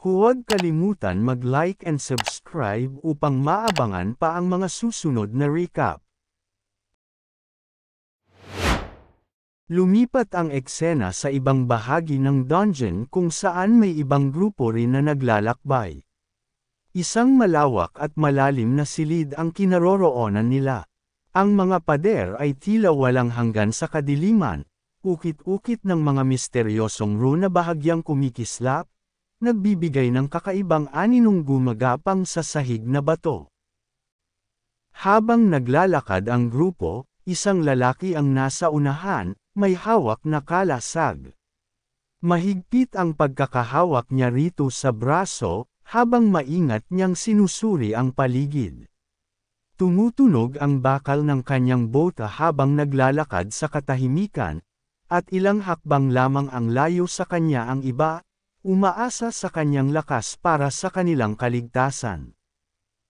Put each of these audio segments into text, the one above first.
Huwag kalimutan mag-like and subscribe upang maabangan pa ang mga susunod na recap. Lumipat ang eksena sa ibang bahagi ng dungeon kung saan may ibang grupo rin na naglalakbay. Isang malawak at malalim na silid ang kinaroroonan nila. Ang mga pader ay tila walang hanggan sa kadiliman, ukit-ukit ng mga misteryosong rune na bahagyang kumikislap, nagbibigay ng kakaibang aninong gumagapang sa sahig na bato. Habang naglalakad ang grupo, isang lalaki ang nasa unahan, may hawak na kalasag. Mahigpit ang pagkakahawak niya rito sa braso, habang maingat niyang sinusuri ang paligid. Tumutunog ang bakal ng kanyang bota habang naglalakad sa katahimikan, at ilang hakbang lamang ang layo sa kanya ang iba, umaasa sa kanyang lakas para sa kanilang kaligtasan.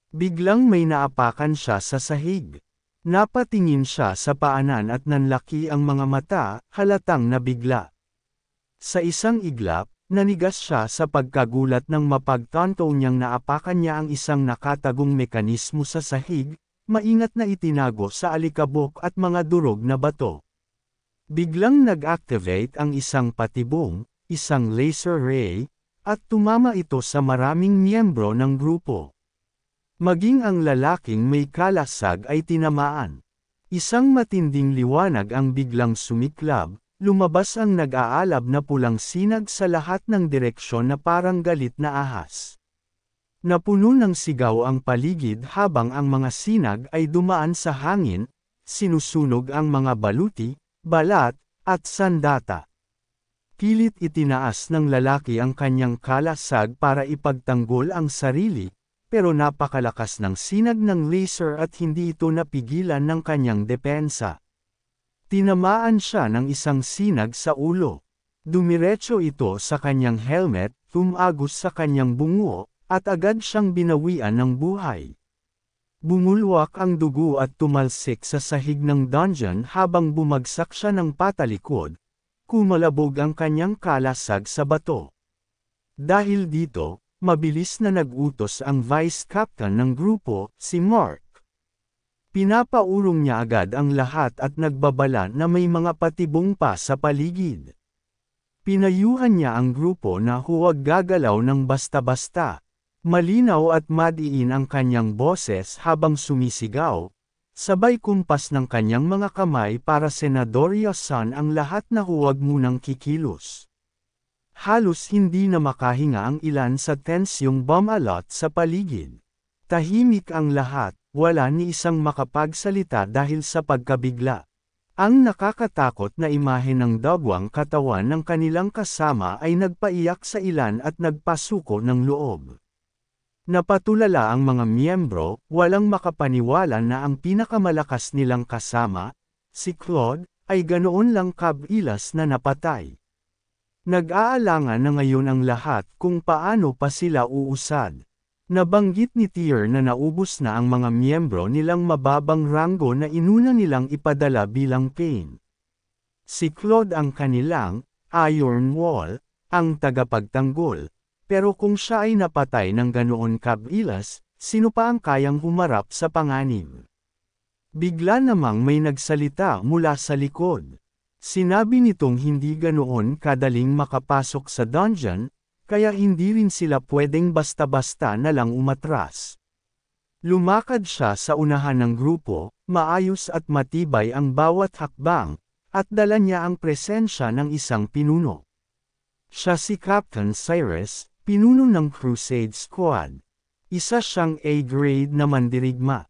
Biglang may naapakan siya sa sahig. Napatingin siya sa paanan at nanlaki ang mga mata, halatang nabigla. Sa isang iglap, nanigas siya sa pagkagulat nang mapagtanto niyang naapakan niya ang isang nakatagong mekanismo sa sahig, maingat na itinago sa alikabok at mga durog na bato. Biglang nag-activate ang isang patibong, isang laser ray, at tumama ito sa maraming miyembro ng grupo. Maging ang lalaking may kalasag ay tinamaan. Isang matinding liwanag ang biglang sumiklab, lumabas ang nag-aalab na pulang sinag sa lahat ng direksyon na parang galit na ahas. Napuno ng sigaw ang paligid habang ang mga sinag ay dumaan sa hangin, sinusunog ang mga baluti, balat, at sandata. Pilit itinaas ng lalaki ang kanyang kalasag para ipagtanggol ang sarili, pero napakalakas ng sinag ng laser at hindi ito napigilan ng kanyang depensa. Tinamaan siya ng isang sinag sa ulo. Dumiretso ito sa kanyang helmet, tumagos sa kanyang bungo, at agad siyang binawian ng buhay. Bumulwak ang dugo at tumalsik sa sahig ng dungeon habang bumagsak siya ng patalikod. Kumalabog ang kanyang kalasag sa bato. Dahil dito, mabilis na nag-utos ang vice captain ng grupo, si Mark. Pinapaurong niya agad ang lahat at nagbabala na may mga patibong pa sa paligid. Pinayuhan niya ang grupo na huwag gagalaw ng basta-basta. Malinaw at madiin ang kanyang boses habang sumisigaw. Sabay kumpas ng kanyang mga kamay para senadoryosan ang lahat na huwag munang kikilos. Halos hindi na makahinga ang ilan sa tensyong bumalot sa paligid. Tahimik ang lahat, wala ni isang makapagsalita dahil sa pagkabigla. Ang nakakatakot na imahe ng dagwang katawan ng kanilang kasama ay nagpaiyak sa ilan at nagpasuko ng loob. Napatulala ang mga miyembro, walang makapaniwala na ang pinakamalakas nilang kasama, si Claude, ay ganoon lang kabilas na napatay. Nag-aalangan na ngayon ang lahat kung paano pa sila uusad. Nabanggit ni Tyr na naubos na ang mga miyembro nilang mababang ranggo na inuna nilang ipadala bilang pain. Si Claude ang kanilang, Iron Wall, ang tagapagtanggol. Pero kung siya ay napatay ng ganoon kabilas, sino pa ang kayang humarap sa panganib? Bigla namang may nagsalita mula sa likod. Sinabi nitong hindi ganoon kadaling makapasok sa dungeon, kaya hindi rin sila pwedeng basta-basta na lang umatras. Lumakad siya sa unahan ng grupo, maayos at matibay ang bawat hakbang, at dala niya ang presensya ng isang pinuno. Siya si Captain Cyrus, pinuno ng Crusade Squad. Isa siyang A-grade na mandirigma.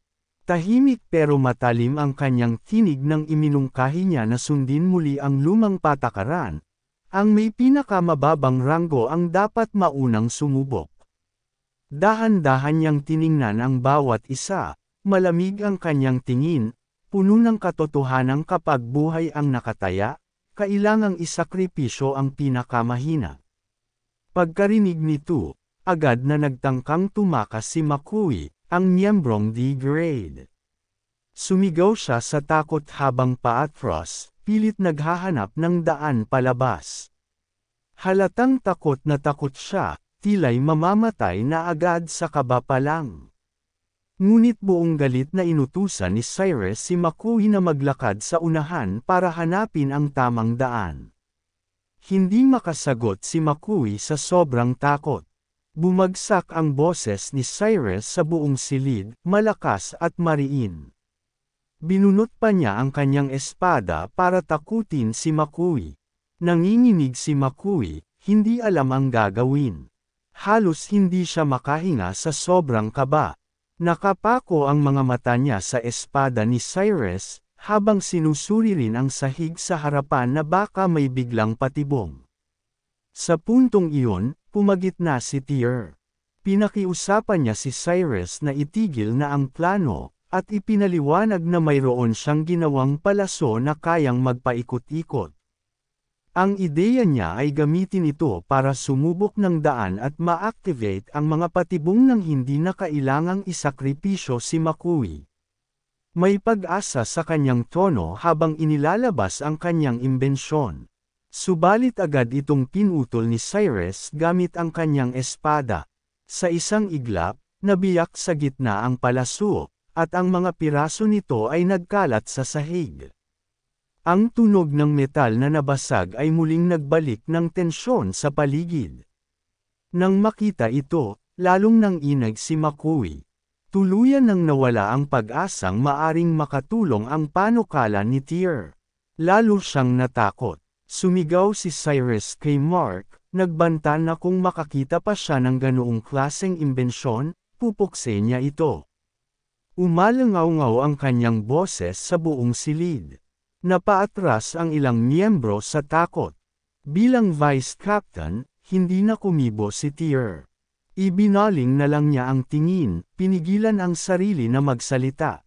Tahimik pero matalim ang kanyang tinig nang iminungkahi niya na sundin muli ang lumang patakaran. Ang may pinakamababang ranggo ang dapat maunang sumubok. Dahan-dahan niyang tiningnan ang bawat isa, malamig ang kanyang tingin, puno ng katotohanan kapag buhay ang nakataya, kailangang isakripisyo ang pinakamahina. Pagkarinig nito, agad na nagtangkang tumakas si Makui, ang miyembrong D-grade. Sumigaw siya sa takot habang paatros, pilit naghahanap ng daan palabas. Halatang takot na takot siya, tila'y mamamatay na agad sa kaba pa lang. Ngunit buong galit na inutusan ni Cyrus si Makui na maglakad sa unahan para hanapin ang tamang daan. Hindi makasagot si Makui sa sobrang takot. Bumagsak ang boses ni Cyrus sa buong silid, malakas at mariin. Binunot pa niya ang kanyang espada para takutin si Makui. Nanginginig si Makui, hindi alam ang gagawin. Halos hindi siya makahinga sa sobrang kaba. Nakapako ang mga mata niya sa espada ni Cyrus, habang sinusuri rin ang sahig sa harapan na baka may biglang patibong. Sa puntong iyon, pumagitna si Tyr. Pinakiusapan niya si Cyrus na itigil na ang plano, at ipinaliwanag na mayroon siyang ginawang palaso na kayang magpaikot-ikot. Ang ideya niya ay gamitin ito para sumubok ng daan at ma-activate ang mga patibong nang hindi na kailangang isakripisyo si Makui. May pag-asa sa kanyang tono habang inilalabas ang kanyang imbensyon. Subalit agad itong pinutol ni Cyrus gamit ang kanyang espada. Sa isang iglap, nabiyak sa gitna ang palaso, at ang mga piraso nito ay nagkalat sa sahig. Ang tunog ng metal na nabasag ay muling nagbalik ng tensyon sa paligid. Nang makita ito, lalong nanginag si Makui. Tuluyan nang nawala ang pag-asang maaring makatulong ang panukala ni Tyr. Lalo siyang natakot. Sumigaw si Cyrus kay Mark, nagbanta na kung makakita pa siya ng ganoong klaseng imbensyon, pupukse niya ito. Umalangaw-ngaw ang kanyang boses sa buong silid. Napaatras ang ilang miyembro sa takot. Bilang vice captain, hindi na kumibo si Tyr. Ibinaling na lang niya ang tingin, pinigilan ang sarili na magsalita.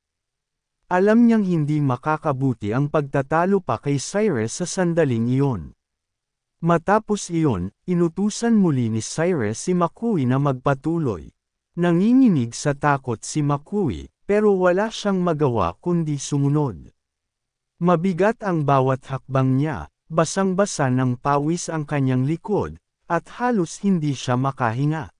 Alam niyang hindi makakabuti ang pagtatalo pa kay Cyrus sa sandaling iyon. Matapos iyon, inutusan muli ni Cyrus si Makui na magpatuloy. Nanginginig sa takot si Makui, pero wala siyang magawa kundi sumunod. Mabigat ang bawat hakbang niya, basang-basa ng pawis ang kanyang likod, at halos hindi siya makahinga.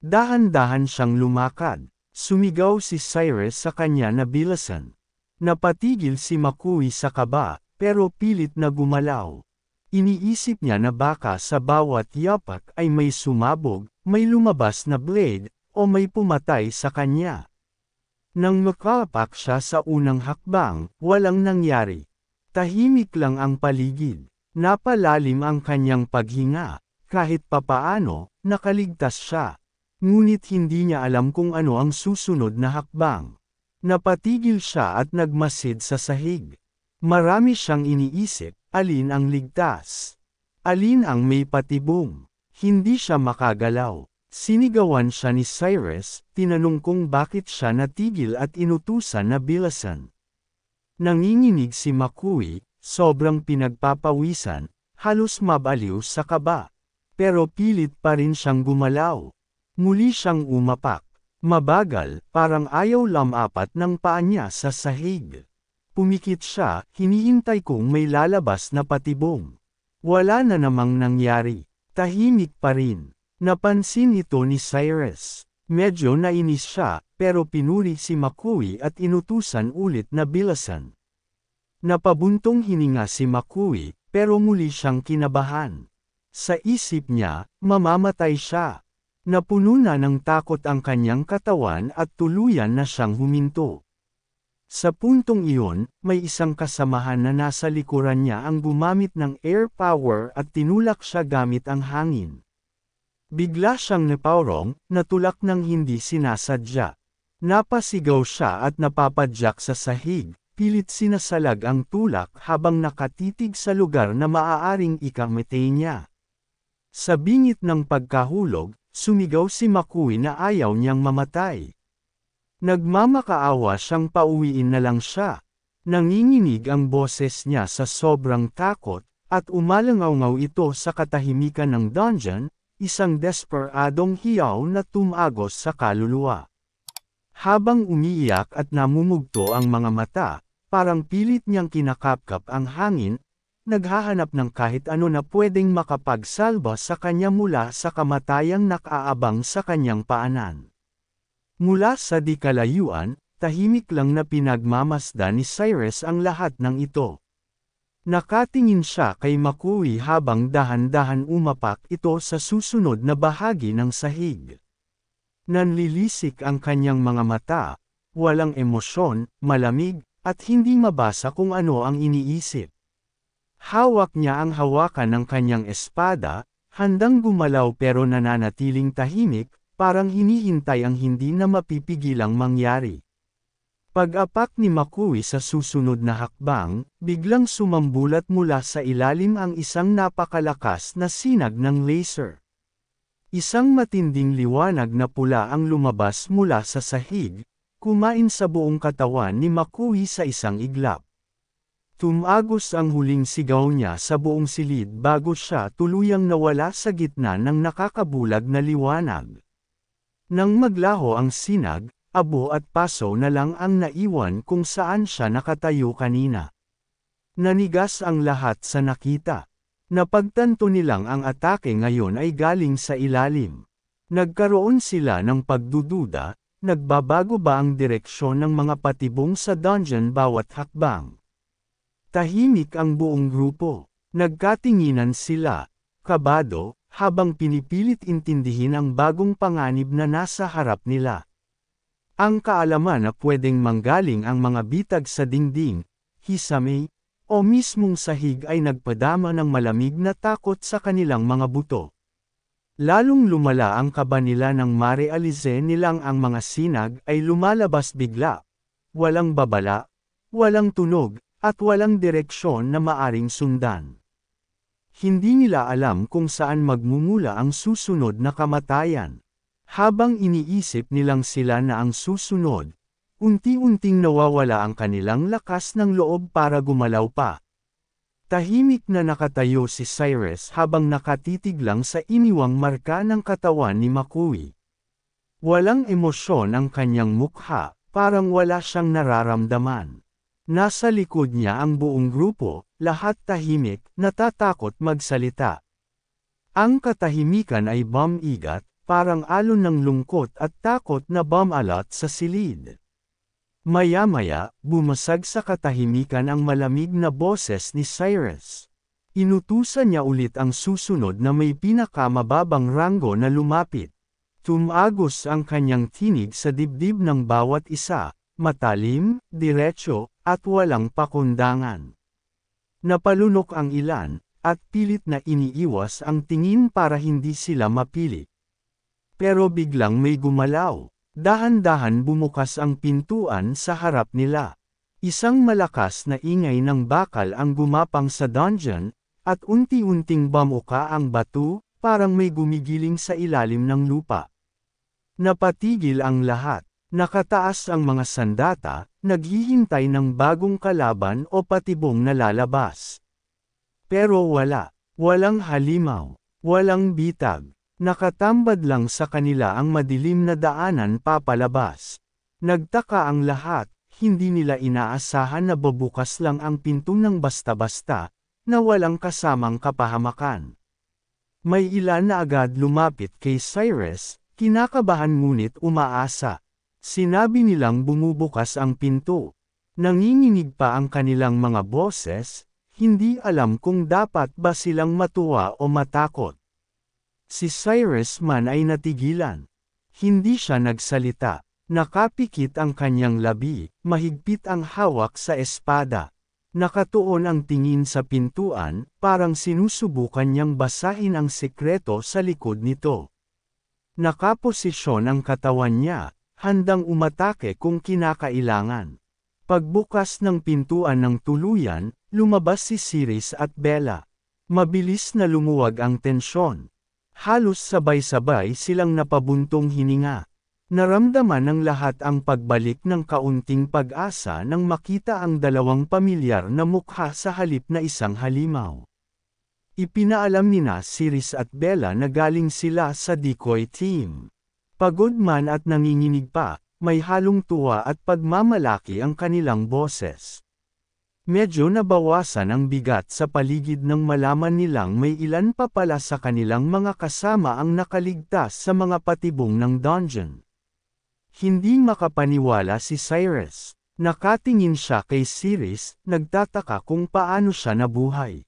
Dahan-dahan siyang lumakad. Sumigaw si Cyrus sa kanya na bilasan. Napatigil si Makui sa kaba, pero pilit na gumalaw. Iniisip niya na baka sa bawat yapak ay may sumabog, may lumabas na blade, o may pumatay sa kanya. Nang makapak siya sa unang hakbang, walang nangyari. Tahimik lang ang paligid. Napalalim ang kanyang paghinga, kahit papaano, nakaligtas siya. Ngunit hindi niya alam kung ano ang susunod na hakbang. Napatigil siya at nagmasid sa sahig. Marami siyang iniisip, alin ang ligtas? Alin ang may patibong? Hindi siya makagalaw. Sinigawan siya ni Cyrus, tinanong kung bakit siya natigil at inutusan na bilasan. Nanginginig si Makui, sobrang pinagpapawisan, halos mabaliw sa kaba. Pero pilit pa rin siyang gumalaw. Muli siyang umapak. Mabagal, parang ayaw lamapat ng paa niya sa sahig. Pumikit siya, hinihintay kung may lalabas na patibong. Wala na namang nangyari. Tahimik pa rin. Napansin ito ni Cyrus. Medyo nainis siya, pero pinuri si Makui at inutusan ulit na bilasan. Napabuntong hininga si Makui, pero muli siyang kinabahan. Sa isip niya, mamamatay siya. Napuno na ng takot ang kanyang katawan at tuluyan na siyang huminto. Sa puntong iyon, may isang kasamahan na nasa likuran niya ang gumamit ng air power at tinulak siya gamit ang hangin. Bigla siyang napawrong, natulak ng hindi sinasadya. Napasigaw siya at napapadyak sa sahig, pilit sinasalag ang tulak habang nakatitig sa lugar na maaaring ikamatay niya. Sa bingit ng pagkahulog, sumigaw si Makui na ayaw niyang mamatay. Nagmamakaawa siyang pauwiin na lang siya. Nanginginig ang boses niya sa sobrang takot, at umalangaw-ngaw ito sa katahimikan ng dungeon, isang desperadong hiyaw na tumagos sa kaluluwa. Habang umiiyak at namumugto ang mga mata, parang pilit niyang kinakapkap ang hangin, naghahanap ng kahit ano na pwedeng makapagsalba sa kanya mula sa kamatayang nakaabang sa kanyang paanan. Mula sa di kalayuan, tahimik lang na pinagmamasdan ni Cyrus ang lahat ng ito. Nakatingin siya kay McCoy habang dahan-dahan umapak ito sa susunod na bahagi ng sahig. Nanlilisik ang kanyang mga mata, walang emosyon, malamig, at hindi mabasa kung ano ang iniisip. Hawak niya ang hawakan ng kanyang espada, handang gumalaw pero nananatiling tahimik, parang hinihintay ang hindi na mapipigilang mangyari. Pag-apak ni McCoy sa susunod na hakbang, biglang sumambulat mula sa ilalim ang isang napakalakas na sinag ng laser. Isang matinding liwanag na pula ang lumabas mula sa sahig, kumain sa buong katawan ni McCoy sa isang iglap. Tumagos ang huling sigaw niya sa buong silid bago siya tuluyang nawala sa gitna ng nakakabulag na liwanag. Nang maglaho ang sinag, abo at paso na lang ang naiwan kung saan siya nakatayo kanina. Nanigas ang lahat sa nakita. Napagtanto nilang ang atake ngayon ay galing sa ilalim. Nagkaroon sila ng pagdududa, nagbabago ba ang direksyon ng mga patibong sa dungeon bawat hakbang. Tahimik ang buong grupo. Nagkatinginan sila, kabado, habang pinipilit intindihin ang bagong panganib na nasa harap nila. Ang kaalaman na pwedeng manggaling ang mga bitag sa dingding, hisame, o mismong sahig ay nagpadama ng malamig na takot sa kanilang mga buto. Lalong lumala ang kaba nila nang marealize nilang ang mga sinag ay lumalabas bigla. Walang babala, walang tunog, at walang direksyon na maaring sundan. Hindi nila alam kung saan magmumula ang susunod na kamatayan. Habang iniisip nilang sila na ang susunod, unti-unting nawawala ang kanilang lakas ng loob para gumalaw pa. Tahimik na nakatayo si Cyrus habang nakatitig lang sa iniwang marka ng katawan ni McCoy. Walang emosyon ang kanyang mukha, parang wala siyang nararamdaman. Nasa likod niya ang buong grupo, lahat tahimik, natatakot magsalita. Ang katahimikan ay bumigat, parang alon ng lungkot at takot na bumalat sa silid. Maya-maya, bumasag sa katahimikan ang malamig na boses ni Cyrus. Inutusan niya ulit ang susunod na may pinakamababang ranggo na lumapit. Tumagos ang kanyang tinig sa dibdib ng bawat isa, matalim, diretso, at walang pakundangan. Napalunok ang ilan, at pilit na iniiwas ang tingin para hindi sila mapili. Pero biglang may gumalaw. Dahan-dahan bumukas ang pintuan sa harap nila. Isang malakas na ingay ng bakal ang gumapang sa dungeon, at unti-unting bamuka ang bato, parang may gumigiling sa ilalim ng lupa. Napatigil ang lahat. Nakataas ang mga sandata, naghihintay ng bagong kalaban o patibong na lalabas. Pero walang halimaw, walang bitag. Nakatambad lang sa kanila ang madilim na daanan papalabas. Nagtaka ang lahat, hindi nila inaasahan na bubukas lang ang pinto ng basta-basta, na walang kasamang kapahamakan. May ilan na agad lumapit kay Cyrus, kinakabahan ngunit umaasa. Sinabi nilang bumubukas ang pinto. Nanginginig pa ang kanilang mga boses, hindi alam kung dapat ba silang matuwa o matakot. Si Cyrus man ay natigilan. Hindi siya nagsalita. Nakapikit ang kanyang labi, mahigpit ang hawak sa espada. Nakatuon ang tingin sa pintuan, parang sinusubukan niyang basahin ang sekreto sa likod nito. Nakaposisyon ang katawan niya, handang umatake kung kinakailangan. Pagbukas ng pintuan ng tuluyan, lumabas si Cyrus at Bella. Mabilis na lumuwag ang tensyon. Halos sabay-sabay silang napabuntong hininga. Naramdaman ng lahat ang pagbalik ng kaunting pag-asa nang makita ang dalawang pamilyar na mukha sa halip na isang halimaw. Ipinaalam nina Cyrus at Bella na galing sila sa decoy team. Pagod man at nanginginig pa, may halong tuwa at pagmamalaki ang kanilang boses. Medyo nabawasan ang bigat sa paligid nang malaman nilang may ilan pa pala sa kanilang mga kasama ang nakaligtas sa mga patibong ng dungeon. Hindi makapaniwala si Cyrus. Nakatingin siya kay Siris, nagtataka kung paano siya nabuhay.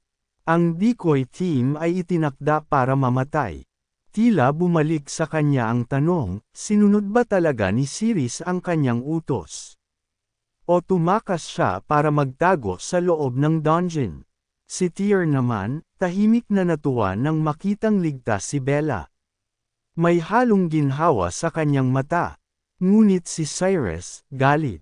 Ang decoy team ay itinakda para mamatay. Tila bumalik sa kanya ang tanong, sinunod ba talaga ni Siris ang kanyang utos? O tumakas siya para magtago sa loob ng dungeon? Si Tyr naman, tahimik na natuwa nang makitang ligtas si Bella. May halong ginhawa sa kanyang mata. Ngunit si Cyrus, galit.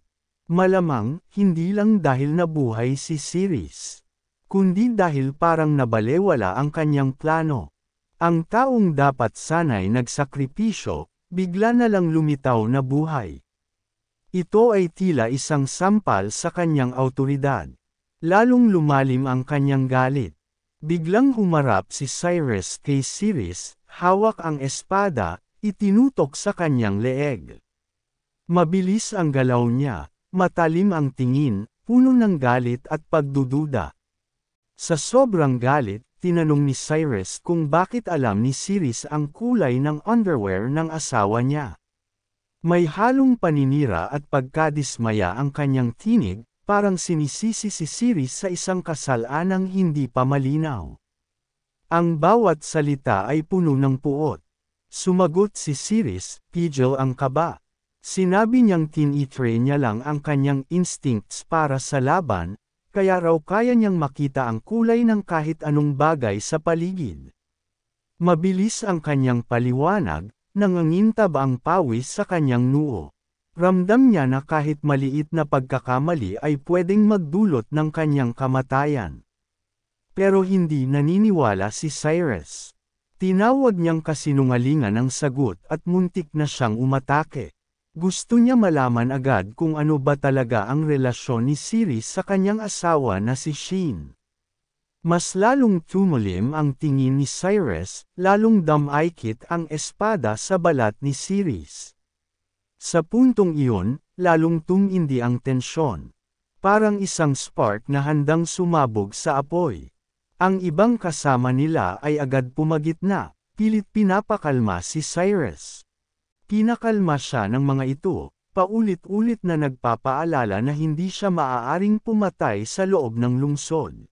Malamang, hindi lang dahil nabuhay si Siris, kundi dahil parang nabalewala ang kanyang plano. Ang taong dapat sana'y nagsakripisyo, bigla na lang lumitaw na buhay. Ito ay tila isang sampal sa kanyang awtoridad. Lalong lumalim ang kanyang galit. Biglang humarap si Cyrus kay Siris, hawak ang espada, itinutok sa kanyang leeg. Mabilis ang galaw niya, matalim ang tingin, puno ng galit at pagdududa. Sa sobrang galit, tinanong ni Cyrus kung bakit alam ni Siris ang kulay ng underwear ng asawa niya. May halong paninira at pagkadismaya ang kanyang tinig, parang sinisisi si Siris sa isang kasalanang hindi pa malinaw. Ang bawat salita ay puno ng puot. Sumagot si Siris, pigil ang kaba. Sinabi niyang tinitre niya lang ang kanyang instincts para sa laban, kaya raw kaya niyang makita ang kulay ng kahit anong bagay sa paligid. Mabilis ang kanyang paliwanag, nangangintab ang pawis sa kanyang noo. Ramdam niya na kahit maliit na pagkakamali ay pwedeng magdulot ng kanyang kamatayan. Pero hindi naniniwala si Cyrus. Tinawag niyang kasinungalingan ang sagot at muntik na siyang umatake. Gusto niya malaman agad kung ano ba talaga ang relasyon ni Siris sa kanyang asawa na si Sheen. Mas lalong tumulim ang tingin ni Cyrus, lalong damaykit ang espada sa balat ni Siris. Sa puntong iyon, lalong tumindi ang tensyon. Parang isang spark na handang sumabog sa apoy. Ang ibang kasama nila ay agad pumagitna, pilit pinapakalma si Cyrus. Pinakalma siya ng mga ito, paulit-ulit na nagpapaalala na hindi siya maaaring pumatay sa loob ng lungsod.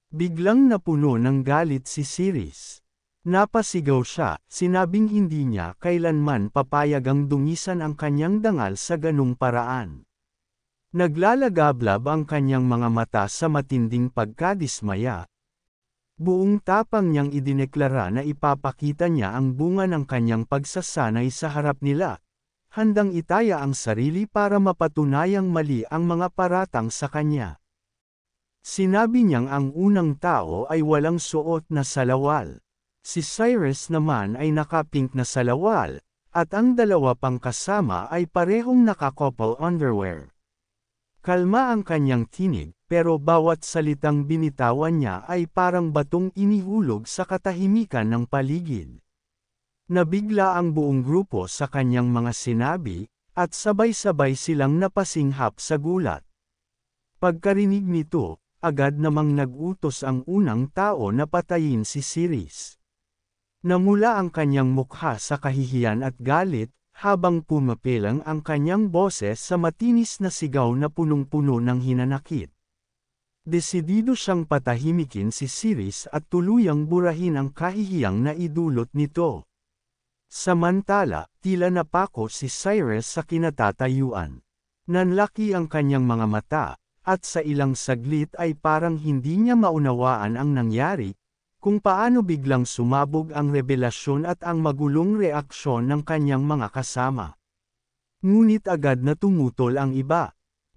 Biglang napuno ng galit si Siris. Napasigaw siya, sinabing hindi niya kailanman papayagang dungisan ang kanyang dangal sa ganung paraan. Naglalagablab ang kanyang mga mata sa matinding pagkadismaya. Buong tapang niyang idineklara na ipapakita niya ang bunga ng kanyang pagsasanay sa harap nila, handang itaya ang sarili para mapatunayang mali ang mga paratang sa kanya. Sinabi niyang ang unang tao ay walang suot na salawal. Si Cyrus naman ay naka-pink na salawal, at ang dalawa pang kasama ay parehong naka-couple underwear. Kalma ang kanyang tinig, pero bawat salitang binitawan niya ay parang batong inihulog sa katahimikan ng paligid. Nabigla ang buong grupo sa kanyang mga sinabi, at sabay-sabay silang napasinghap sa gulat. Pagkarinig nito, agad namang nag-utos ang unang tao na patayin si Siris. Namula ang kanyang mukha sa kahihiyan at galit, habang pumapilang ang kanyang boses sa matinis na sigaw na punong-puno ng hinanakit. Desidido siyang patahimikin si Siris at tuluyang burahin ang kahihiyang na idulot nito. Samantala, tila napako si Cyrus sa kinatatayuan. Nanlaki ang kanyang mga mata, at sa ilang saglit ay parang hindi niya maunawaan ang nangyari, kung paano biglang sumabog ang rebelasyon at ang magulong reaksyon ng kanyang mga kasama. Ngunit agad na tumutol ang iba.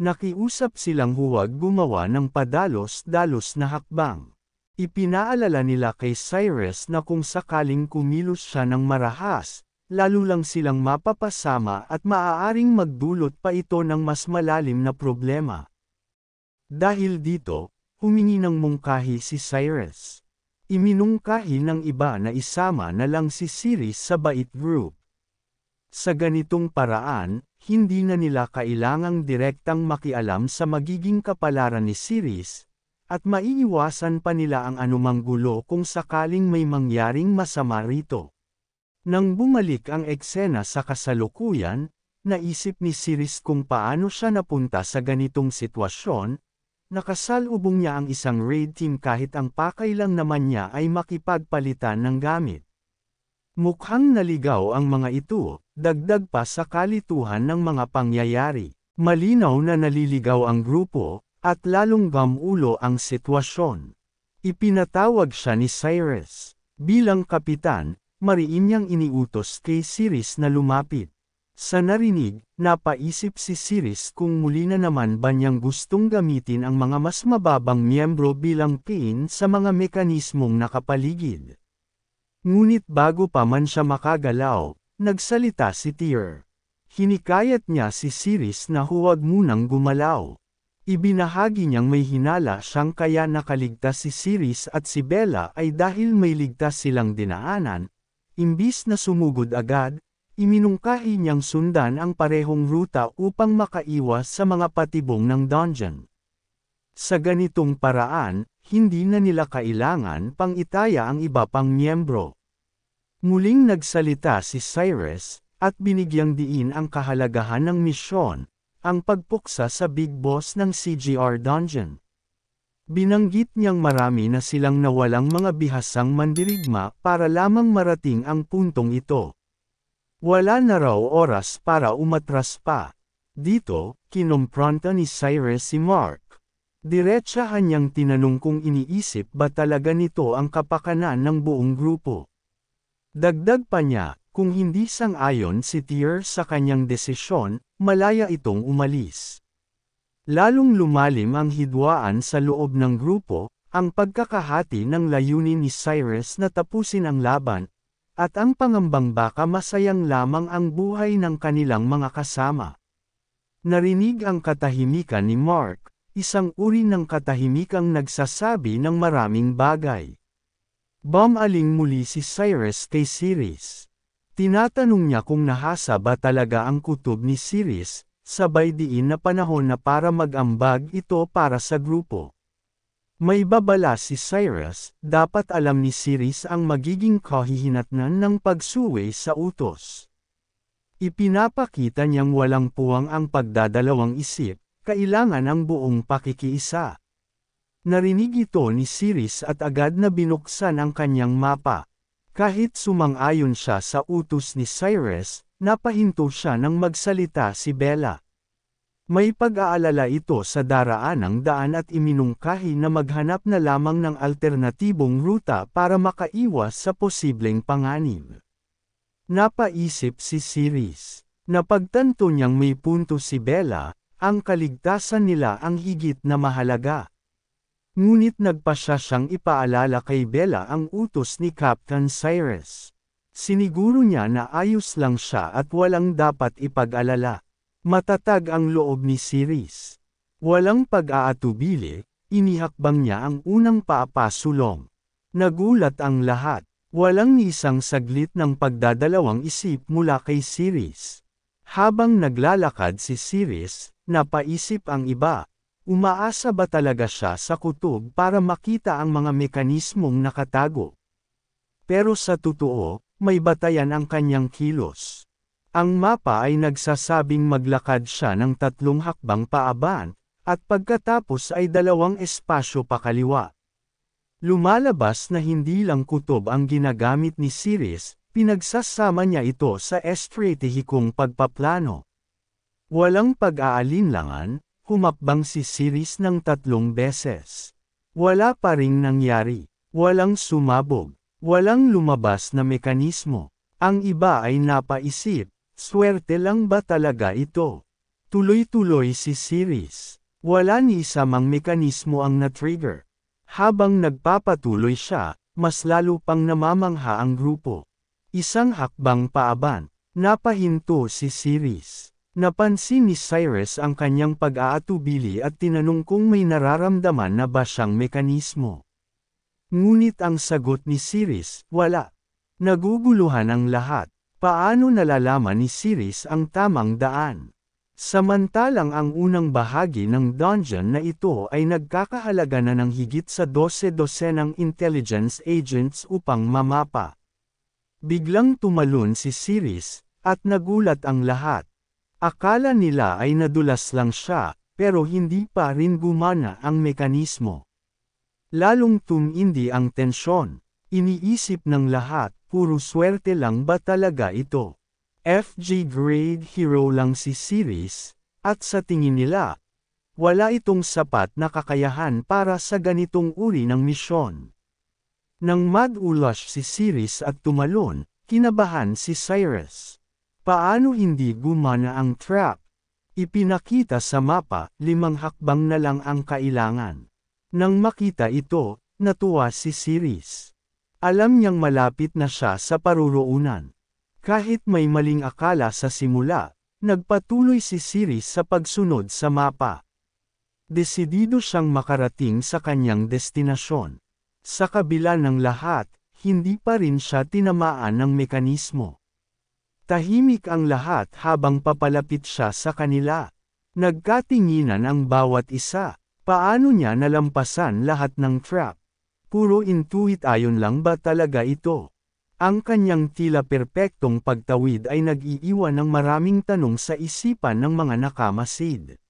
Nakiusap silang huwag gumawa ng padalos-dalos na hakbang. Ipinaalala nila kay Cyrus na kung sakaling kumilos siya ng marahas, lalo lang silang mapapasama at maaaring magdulot pa ito ng mas malalim na problema. Dahil dito, humingi ng mungkahi si Cyrus. Iminungkahi ng iba na isama na lang si Siris sa bait group. Sa ganitong paraan, hindi na nila kailangang direktang makialam sa magiging kapalaran ni Ceres, at maiiwasan pa nila ang anumang gulo kung sakaling may mangyaring masama rito. Nang bumalik ang eksena sa kasalukuyan, naisip ni Ceres kung paano siya napunta sa ganitong sitwasyon. Nakasalubong niya ang isang raid team kahit ang pakay lang naman niya ay makipagpalitan ng gamit. Mukhang naligaw ang mga ito, dagdag pa sa kalituhan ng mga pangyayari. Malinaw na naliligaw ang grupo, at lalong gamulo ang sitwasyon. Ipinatawag siya ni Cyrus. Bilang kapitan, mariin niyang iniutos kay Ceres na lumapit. Sa narinig, napaisip si Ceres kung muli na naman ba niyang gustong gamitin ang mga mas mababang miyembro bilang pain sa mga mekanismong nakapaligid. Ngunit bago pa man siya makagalaw, nagsalita si Tyr. Hinikayat niya si Ceres na huwag munang gumalaw. Ibinahagi niyang may hinala siyang kaya nakaligtas si Ceres at si Bella ay dahil may ligtas silang dinaanan. Imbis na sumugod agad, iminungkahi niyang sundan ang parehong ruta upang makaiwas sa mga patibong ng dungeon. Sa ganitong paraan, hindi na nila kailangan pang itaya ang iba pang miyembro. Muling nagsalita si Cyrus, at binigyang diin ang kahalagahan ng misyon, ang pagpuksa sa Big Boss ng CGR Dungeon. Binanggit niyang marami na silang nawalang mga bihasang mandirigma para lamang marating ang puntong ito. Wala na raw oras para umatras pa. Dito, kinompronta ni Cyrus si Mark. Diretsahan niyang tinanong kung iniisip ba talaga nito ang kapakanan ng buong grupo. Dagdag pa niya, kung hindi sang-ayon si Tyr sa kanyang desisyon, malaya itong umalis. Lalong lumalim ang hidwaan sa loob ng grupo, ang pagkakahati ng layunin ni Cyrus na tapusin ang laban, at ang pangambang baka masayang lamang ang buhay ng kanilang mga kasama. Narinig ang katahimikan ni Mark, isang uri ng katahimikang nagsasabi ng maraming bagay. Bumaling muli si Cyrus kay Ceres. Tinatanong niya kung nahasa ba talaga ang kutob ni Ceres, sabay diin na panahon na para mag-ambag ito para sa grupo. May babala si Cyrus, dapat alam ni Ceres ang magiging kahihinatnan ng pagsuway sa utos. Ipinapakita niyang walang puwang ang pagdadalawang isip, kailangan ang buong pakikiisa. Narinig ito ni Ceres at agad na binuksan ang kanyang mapa. Kahit sumang-ayon siya sa utos ni Cyrus, napahinto siya nang magsalita si Bella. May pag-aalala ito sa daraanang daan at iminungkahi na maghanap na lamang ng alternatibong ruta para makaiwas sa posibleng panganib. Napaisip si Ceres. Napagtanto niyang may punto si Bella, ang kaligtasan nila ang higit na mahalaga. Ngunit nagpasya siyang ipaalala kay Bella ang utos ni Captain Cyrus. Siniguro niya na ayos lang siya at walang dapat ipag-alala. Matatag ang loob ni Ceres. Walang pag-aatubili, inihakbang niya ang unang paapasulong. Nagulat ang lahat. Walang ni isang saglit ng pagdadalawang isip mula kay Ceres. Habang naglalakad si Ceres, napaisip ang iba. Umaasa ba talaga siya sa kutob para makita ang mga mekanismong nakatago? Pero sa totoo, may batayan ang kanyang kilos. Ang mapa ay nagsasabing maglakad siya ng 3 hakbang paaban, at pagkatapos ay 2 espasyo pakaliwa. Lumalabas na hindi lang kutob ang ginagamit ni Ceres, pinagsasama niya ito sa estratehikong pagpaplano. Walang pag-aalinlangan, humakbang si Ceres ng 3 beses. Wala pa ring nangyari. Walang sumabog. Walang lumabas na mekanismo. Ang iba ay napaisip, swerte lang ba talaga ito? Tuloy-tuloy si Ceres. Wala ni isa mang mekanismo ang na-trigger. Habang nagpapatuloy siya, mas lalo pang namamangha ang grupo. Isang hakbang paaban. Napahinto si Ceres. Napansin ni Cyrus ang kanyang pag-aatubili at tinanong kung may nararamdaman na ba siyang mekanismo. Ngunit ang sagot ni Ceres, wala. Naguguluhan ang lahat. Paano nalalaman ni Sirius ang tamang daan? Samantalang ang unang bahagi ng dungeon na ito ay nagkakahalaga na ng higit sa 12 intelligence agents upang mamapa. Biglang tumalon si Sirius, at nagulat ang lahat. Akala nila ay nadulas lang siya, pero hindi pa rin gumana ang mekanismo. Lalong tumindi ang tensyon. Iniisip ng lahat, puro swerte lang ba talaga ito? FG grade hero lang si Sirius, at sa tingin nila, wala itong sapat na kakayahan para sa ganitong uri ng misyon. Nang madulas si Sirius at tumalon, kinabahan si Cyrus. Paano hindi gumana ang trap? Ipinakita sa mapa, 5 hakbang na lang ang kailangan. Nang makita ito, natuwa si Sirius. Alam niyang malapit na siya sa paruroonan. Kahit may maling akala sa simula, nagpatuloy si Sirius sa pagsunod sa mapa. Desidido siyang makarating sa kanyang destinasyon. Sa kabila ng lahat, hindi pa rin siya tinamaan ng mekanismo. Tahimik ang lahat habang papalapit siya sa kanila. Nagkatinginan ang bawat isa. Paano niya nalampasan lahat ng trap? Puro intuit ayon lang ba talaga ito? Ang kanyang tila perpektong pagtawid ay nag-iiwan ng maraming tanong sa isipan ng mga nakamasid.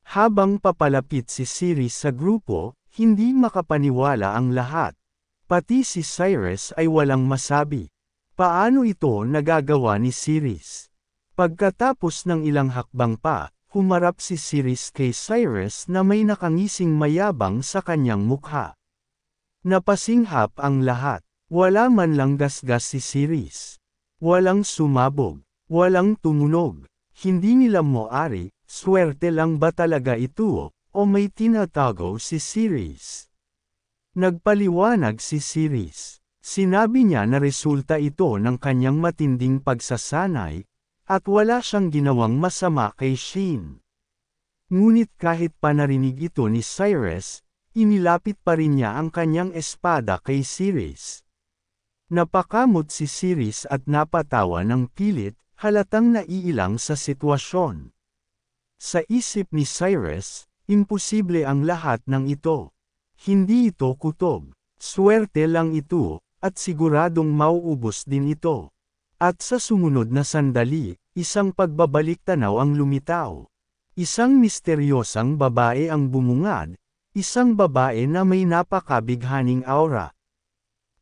Habang papalapit si Sirius sa grupo, hindi makapaniwala ang lahat. Pati si Cyrus ay walang masabi. Paano ito nagagawa ni Sirius? Pagkatapos ng ilang hakbang pa, humarap si Sirius kay Cyrus na may nakangising mayabang sa kanyang mukha. Napasinghap ang lahat. Wala man lang gasgas si Sirius. Walang sumabog. Walang tumunog. Hindi nila moari, swerte lang ba talaga ito, o may tinatago si Sirius? Nagpaliwanag si Sirius. Sinabi niya na resulta ito ng kanyang matinding pagsasanay, at wala siyang ginawang masama kay Sheen. Ngunit kahit pa narinig ito ni Cyrus, inilapit pa rin niya ang kanyang espada kay Sirius. Napakamot si Sirius at napatawa ng pilit, halatang naiilang sa sitwasyon. Sa isip ni Cyrus, imposible ang lahat ng ito. Hindi ito kutob, swerte lang ito, at siguradong mauubos din ito. At sa sumunod na sandali, isang pagbabalik tanaw ang lumitaw. Isang misteryosang babae ang bumungad, isang babae na may napakabighaning aura.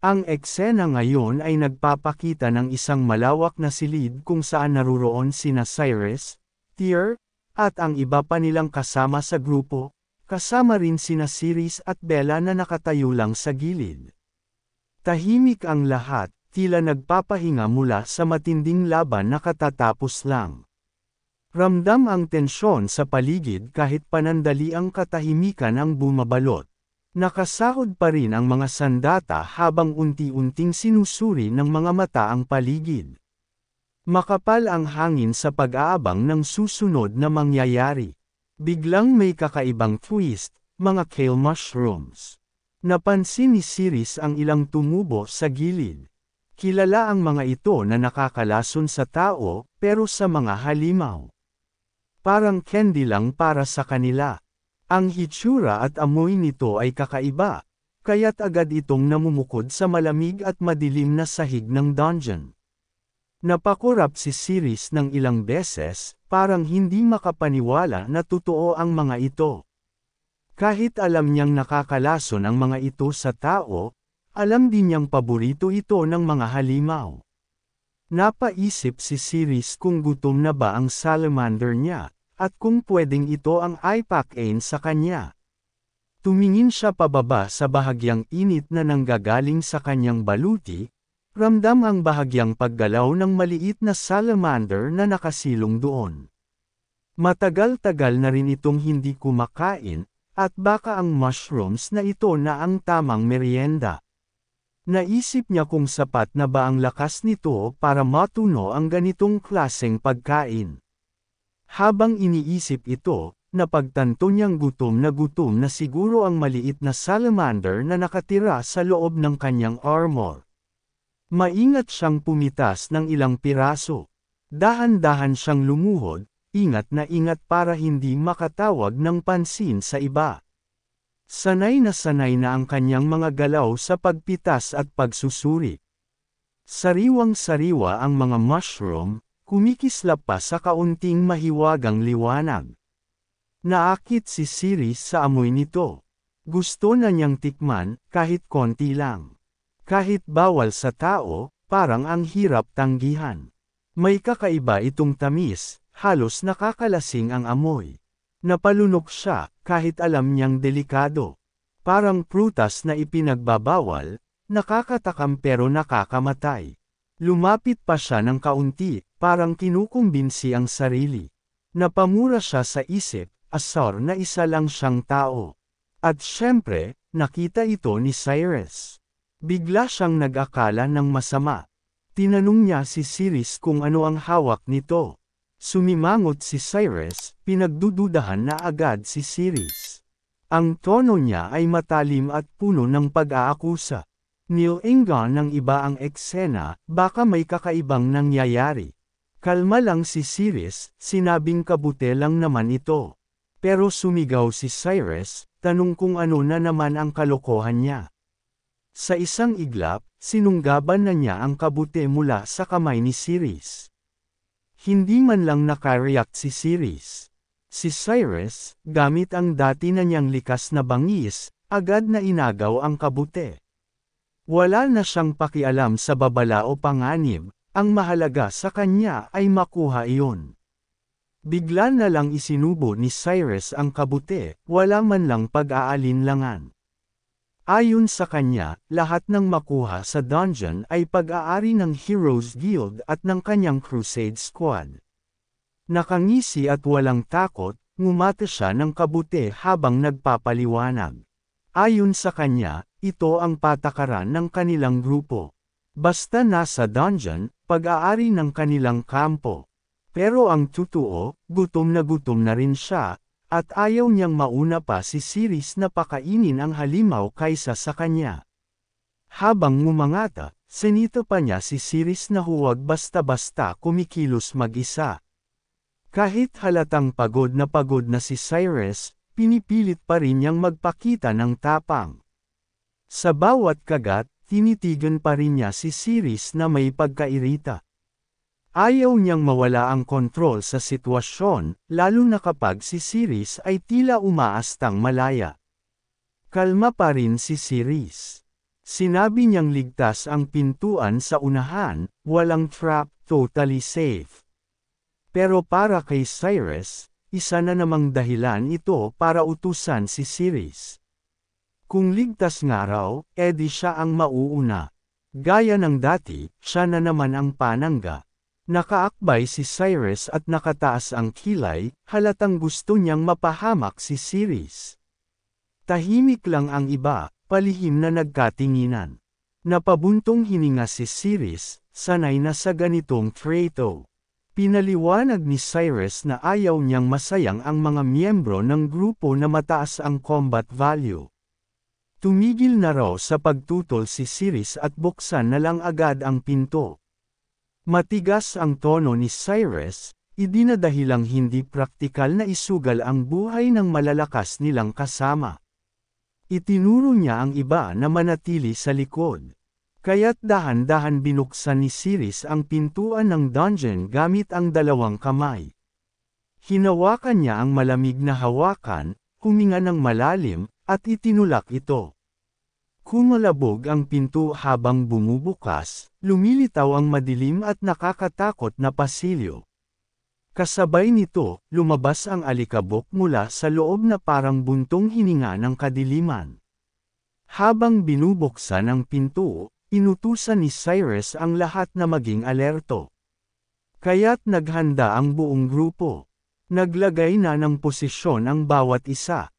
Ang eksena ngayon ay nagpapakita ng isang malawak na silid kung saan naruroon sina Cyrus, Tyr, at ang iba pa nilang kasama sa grupo, kasama rin sina Sirius at Bella na nakatayo lang sa gilid. Tahimik ang lahat, tila nagpapahinga mula sa matinding laban na katatapos lang. Ramdam ang tensyon sa paligid kahit panandali ang katahimikan ang bumabalot. Nakasahod pa rin ang mga sandata habang unti-unting sinusuri ng mga mata ang paligid. Makapal ang hangin sa pag-aabang ng susunod na mangyayari. Biglang may kakaibang twist, mga kale mushrooms. Napansin ni Sirius ang ilang tumubo sa gilid. Kilala ang mga ito na nakakalason sa tao, pero sa mga halimaw. Parang candy lang para sa kanila. Ang hitsura at amoy nito ay kakaiba, kaya't agad itong namumukod sa malamig at madilim na sahig ng dungeon. Napakurap si Sirius ng ilang beses, parang hindi makapaniwala na totoo ang mga ito. Kahit alam niyang nakakalason ang mga ito sa tao, alam din niyang paborito ito ng mga halimaw. Napaisip si Sirius kung gutom na ba ang salamander niya, at kung pwedeng ito ang ipack-in sa kanya. Tumingin siya pababa sa bahagyang init na nanggagaling sa kanyang baluti, ramdam ang bahagyang paggalaw ng maliit na salamander na nakasilong doon. Matagal-tagal na rin itong hindi kumakain, at baka ang mushrooms na ito na ang tamang merienda. Naisip niya kung sapat na ba ang lakas nito para matuno ang ganitong klaseng pagkain. Habang iniisip ito, napagtanto niyang gutom na siguro ang maliit na salamander na nakatira sa loob ng kanyang armor. Maingat siyang pumitas ng ilang piraso. Dahan-dahan siyang lumuhod, ingat na ingat para hindi makatawag ng pansin sa iba. Sanay na ang kanyang mga galaw sa pagpitas at pagsusuri. Sariwang-sariwa ang mga mushroom, kumikislap pa sa kaunting mahiwagang liwanag. Naakit si Ceres sa amoy nito. Gusto na niyang tikman, kahit konti lang. Kahit bawal sa tao, parang ang hirap tanggihan. May kakaiba itong tamis, halos nakakalasing ang amoy. Napalunok siya, kahit alam niyang delikado. Parang prutas na ipinagbabawal, nakakatakam pero nakakamatay. Lumapit pa siya ng kaunti, parang kinukumbinsi ang sarili. Napamura siya sa isip, asar na isa lang siyang tao. At syempre, nakita ito ni Cyrus. Bigla siyang nag-akala ng masama. Tinanong niya si Ceres kung ano ang hawak nito. Sumimangot si Cyrus, pinagdududahan na agad si Ceres. Ang tono niya ay matalim at puno ng pag-aakusa. Nilaingan ng iba ang eksena, baka may kakaibang nangyayari. Kalma lang si Ceres, sinabing kabuti lang naman ito. Pero sumigaw si Cyrus, tanong kung ano na naman ang kalokohan niya. Sa isang iglap, sinunggaban na niya ang kabuti mula sa kamay ni Ceres. Hindi man lang nakareact si Ceres. Si Cyrus, gamit ang dati na niyang likas na bangis, agad na inagaw ang kabuti. Wala na siyang pakialam sa babala o panganib, ang mahalaga sa kanya ay makuha iyon. Bigla na lang isinubo ni Cyrus ang kabuti, wala man lang pag-aalinlangan. Ayon sa kanya, lahat ng makuha sa dungeon ay pag-aari ng Heroes Guild at ng kanyang Crusade Squad. Nakangisi at walang takot, ngumate siya ng kabuti habang nagpapaliwanag. Ayon sa kanya, ito ang patakaran ng kanilang grupo. Basta nasa dungeon, pag-aari ng kanilang kampo. Pero ang totoo, gutom na rin siya, at ayaw niyang mauna pa si Ceres na pakainin ang halimaw kaysa sa kanya. Habang ngumangata, sinito pa niya si Ceres na huwag basta-basta kumikilos mag-isa. Kahit halatang pagod na si Cyrus, pinipilit pa rin niyang magpakita ng tapang. Sa bawat kagat, tinitigan pa rin niya si Ceres na may pagkairita. Ayaw niyang mawala ang kontrol sa sitwasyon, lalo na kapag si Ceres ay tila umaastang malaya. Kalma pa rin si Ceres. Sinabi niyang ligtas ang pintuan sa unahan, walang trap, totally safe. Pero para kay Cyrus, isa na namang dahilan ito para utusan si Ceres. Kung ligtas nga raw, edi siya ang mauuna. Gaya ng dati, siya na naman ang panangga. Nakaakbay si Cyrus at nakataas ang kilay, halatang gusto niyang mapahamak si Ceres. Tahimik lang ang iba, palihim na nagkatinginan. Napabuntong hininga si Ceres, sanay na sa ganitong trato. Pinaliwanag ni Cyrus na ayaw niyang masayang ang mga miyembro ng grupo na mataas ang combat value. Tumigil na raw sa pagtutol si Ceres at buksan na lang agad ang pinto. Matigas ang tono ni Cyrus, idinadahilang hindi praktikal na isugal ang buhay ng malalakas nilang kasama. Itinuro niya ang iba na manatili sa likod. Kaya't dahan-dahan binuksan ni Ceres ang pintuan ng dungeon gamit ang dalawang kamay. Hinawakan niya ang malamig na hawakan, huminga ng malalim, at itinulak ito. Kumalabog ang pinto habang bumubukas, lumilitaw ang madilim at nakakatakot na pasilyo. Kasabay nito, lumabas ang alikabok mula sa loob na parang buntong hininga ng kadiliman. Habang binubuksan ang pinto, inutusan ni Cyrus ang lahat na maging alerto. Kaya't naghanda ang buong grupo. Naglagay na ng posisyon ang bawat isa.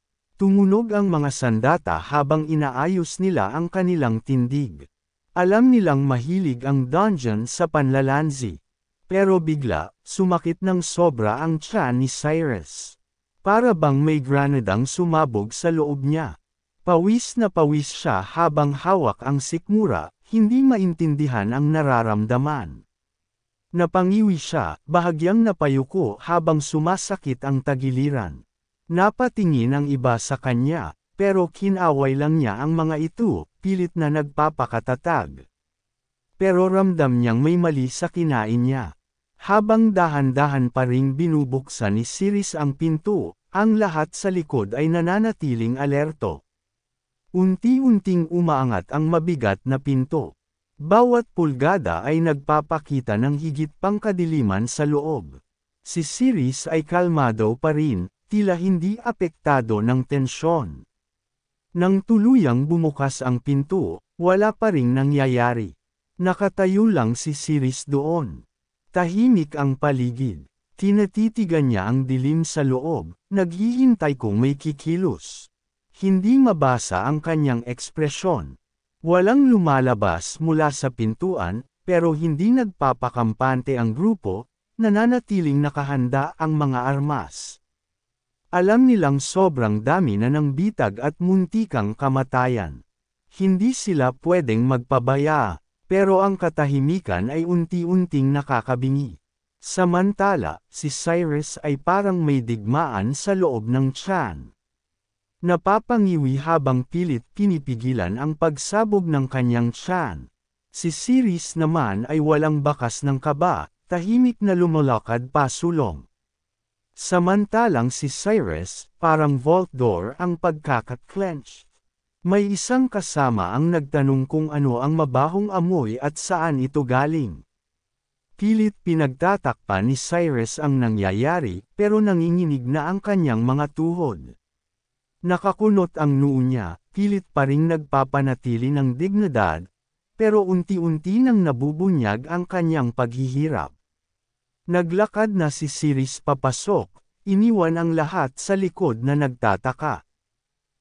Tumunog ang mga sandata habang inaayos nila ang kanilang tindig. Alam nilang mahilig ang dungeon sa panlalanzi. Pero bigla, sumakit ng sobra ang tiyan ni Cyrus. Para bang may granadang sumabog sa loob niya. Pawis na pawis siya habang hawak ang sikmura, hindi maintindihan ang nararamdaman. Napangiwi siya, bahagyang napayuko habang sumasakit ang tagiliran. Napatingin ang iba sa kanya, pero kinaway lang niya ang mga ito, pilit na nagpapakatatag. Pero ramdam niyang may mali sa kinain niya. Habang dahan-dahan pa ring binubuksan ni Siris ang pinto, ang lahat sa likod ay nananatiling alerto. Unti-unting umaangat ang mabigat na pinto. Bawat pulgada ay nagpapakita ng higit pang kadiliman sa loob. Si Siris ay kalmado pa rin, tila hindi apektado ng tensyon. Nang tuluyang bumukas ang pinto, wala pa ring nangyayari. Nakatayo lang si Siris doon. Tahimik ang paligid. Tinatitigan niya ang dilim sa loob, naghihintay kung may kikilos. Hindi mabasa ang kanyang ekspresyon. Walang lumalabas mula sa pintuan, pero hindi nagpapakampante ang grupo, nananatiling nakahanda ang mga armas. Alam nilang sobrang dami na ng bitag at muntikang kamatayan. Hindi sila pwedeng magpabaya, pero ang katahimikan ay unti-unting nakakabingi. Samantala, si Cyrus ay parang may digmaan sa loob ng tiyan. Napapangiwi habang pilit pinipigilan ang pagsabog ng kanyang tiyan. Si Siris naman ay walang bakas ng kaba, tahimik na lumalakad pasulong. Samantalang si Cyrus, parang vault door ang pagkakat-clench. May isang kasama ang nagtanong kung ano ang mabahong amoy at saan ito galing. Pilit pinagtatakpan ni Cyrus ang nangyayari, pero nanginginig na ang kanyang mga tuhod. Nakakunot ang noo niya, pilit pa ring nagpapanatili ng dignidad, pero unti-unti nang nabubunyag ang kanyang paghihirap. Naglakad na si Siris papasok, iniwan ang lahat sa likod na nagtataka.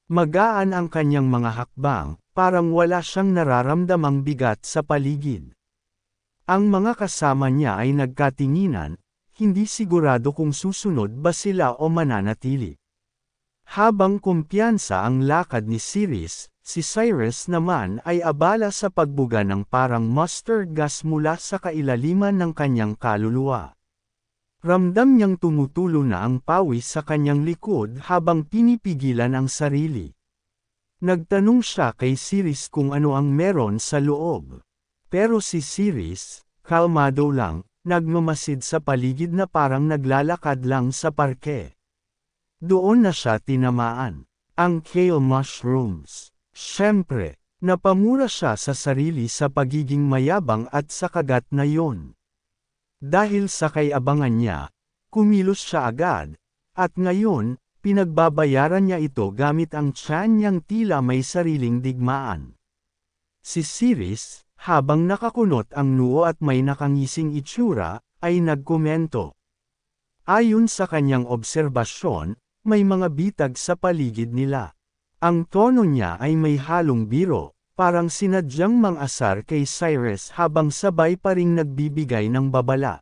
Magaan ang kanyang mga hakbang, parang wala siyang nararamdamang bigat sa paligid. Ang mga kasama niya ay nagkatinginan, hindi sigurado kung susunod ba sila o mananatili. Habang kumpiyansa ang lakad ni Siris, si Cyrus naman ay abala sa pagbuga ng parang mustard gas mula sa kailaliman ng kanyang kaluluwa. Ramdam niyang tumutulo na ang pawis sa kanyang likod habang pinipigilan ang sarili. Nagtanong siya kay Siris kung ano ang meron sa loob. Pero si Siris, kalmado lang, nagmamasid sa paligid na parang naglalakad lang sa parke. Doon na siya tinamaan. Ang kale mushrooms. Siyempre, napamura siya sa sarili sa pagiging mayabang at sa kagat na yon. Dahil sa kay-abangan niya, kumilos siya agad, at ngayon, pinagbabayaran niya ito gamit ang tiyan niyang tila may sariling digmaan. Si Siris, habang nakakunot ang noo at may nakangising itsura, ay nagkomento. Ayon sa kanyang obserbasyon, may mga bitag sa paligid nila. Ang tono niya ay may halong biro, parang sinadyang mang-asar kay Cyrus habang sabay pa ring nagbibigay ng babala.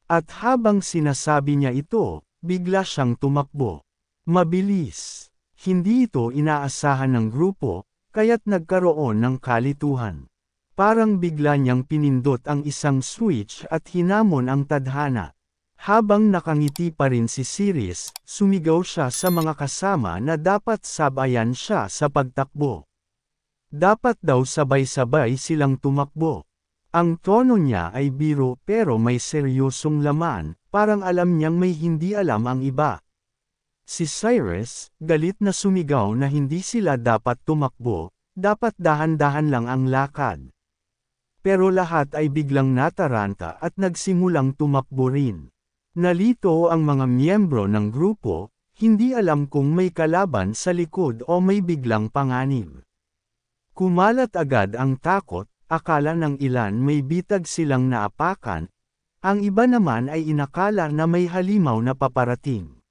At habang sinasabi niya ito, bigla siyang tumakbo. Mabilis. Hindi ito inaasahan ng grupo, kaya't nagkaroon ng kalituhan. Parang bigla niyang pinindot ang isang switch at hinamon ang tadhana. Habang nakangiti pa rin si Siris, sumigaw siya sa mga kasama na dapat sabayan siya sa pagtakbo. Dapat daw sabay-sabay silang tumakbo. Ang tono niya ay biro pero may seryosong laman, parang alam niyang may hindi alam ang iba. Si Cyrus, galit na sumigaw na hindi sila dapat tumakbo, dapat dahan-dahan lang ang lakad. Pero lahat ay biglang nataranta at nagsimulang tumakbo rin. Nalito ang mga miyembro ng grupo, hindi alam kung may kalaban sa likod o may biglang panganib. Kumalat agad ang takot, akala ng ilan may bitag silang naapakan, ang iba naman ay inakala na may halimaw na paparating.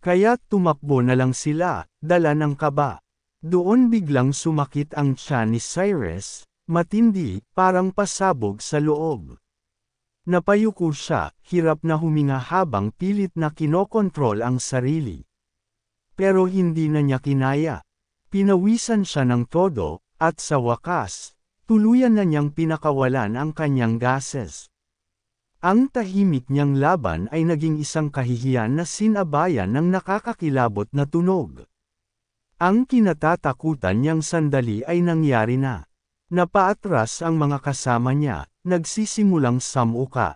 Kaya tumakbo na lang sila, dala ng kaba. Doon biglang sumakit ang tiyan ni Cyrus, matindi, parang pasabog sa loob. Napayuko siya, hirap na huminga habang pilit na kinokontrol ang sarili. Pero hindi na niya kinaya. Pinawisan siya ng todo, at sa wakas, tuluyan na niyang pinakawalan ang kanyang gases. Ang tahimik niyang laban ay naging isang kahihiyan na sinabayan ng nakakakilabot na tunog. Ang kinatatakutan niyang sandali ay nangyari na. Napaatras ang mga kasama niya, nagsisimulang samuka.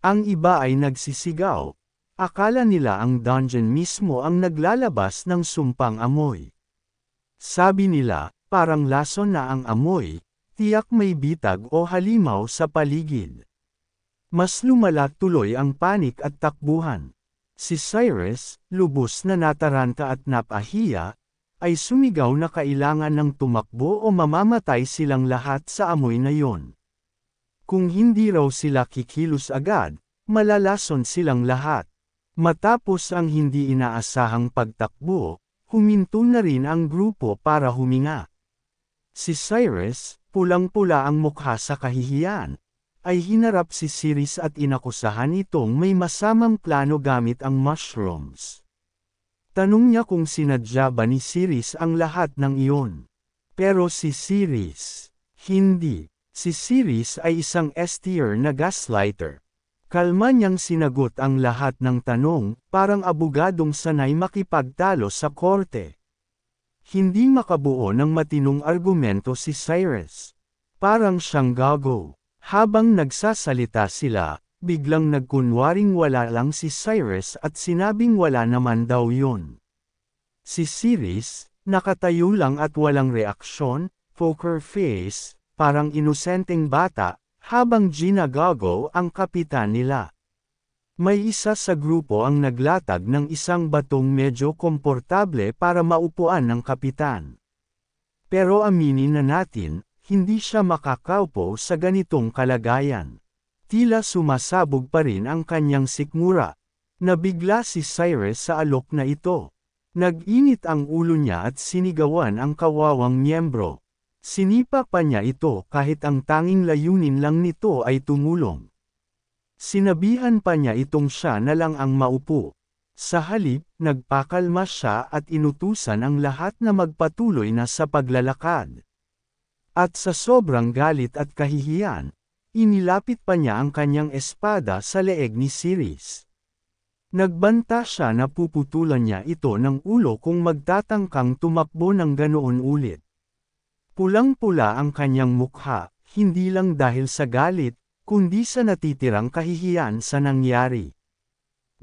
Ang iba ay nagsisigaw. Akala nila ang dungeon mismo ang naglalabas ng sumpang amoy. Sabi nila, parang lason na ang amoy, tiyak may bitag o halimaw sa paligid. Mas lumala tuloy ang panik at takbuhan. Si Cyrus, lubos na nataranta at napahiya, ay sumigaw na kailangan ng tumakbo o mamamatay silang lahat sa amoy na yon. Kung hindi raw sila kikilos agad, malalason silang lahat. Matapos ang hindi inaasahang pagtakbo, huminto na rin ang grupo para huminga. Si Cyrus, pulang-pula ang mukha sa kahihiyan, ay hinarap si Ceres at inakusahan itong may masamang plano gamit ang mushrooms. Tanong niya kung sinadya ba ni Ceres ang lahat ng iyon. Pero si Ceres, hindi. Si Ceres ay isang S-tier na gaslighter. Kalma niyang sinagot ang lahat ng tanong, parang abogadong sanay makipagtalo sa korte. Hindi makabuo ng matinong argumento si Cyrus. Parang siyang gago. Habang nagsasalita sila, biglang nagkunwaring wala lang si Cyrus at sinabing wala naman daw yun. Si Ceres, nakatayo lang at walang reaksyon, poker face, parang inosenteng bata, habang ginagago ang kapitan nila. May isa sa grupo ang naglatag ng isang batong medyo komportable para maupuan ng kapitan. Pero aminin na natin, hindi siya makakaupo sa ganitong kalagayan. Tila sumasabog pa rin ang kanyang sikmura. Nabigla si Cyrus sa alok na ito. Nag-init ang ulo niya at sinigawan ang kawawang miyembro. Sinipa pa niya ito kahit ang tanging layunin lang nito ay tumulong. Sinabihan pa niya itong siya na lang ang maupo. Sa halip, nagpakalma siya at inutusan ang lahat na magpatuloy na sa paglalakad. At sa sobrang galit at kahihiyan, inilapit pa niya ang kanyang espada sa leeg ni Ceres. Nagbanta siya na puputulan niya ito ng ulo kung magtatangkang tumakbo ng ganoon ulit. Pulang-pula ang kanyang mukha, hindi lang dahil sa galit, kundi sa natitirang kahihiyan sa nangyari.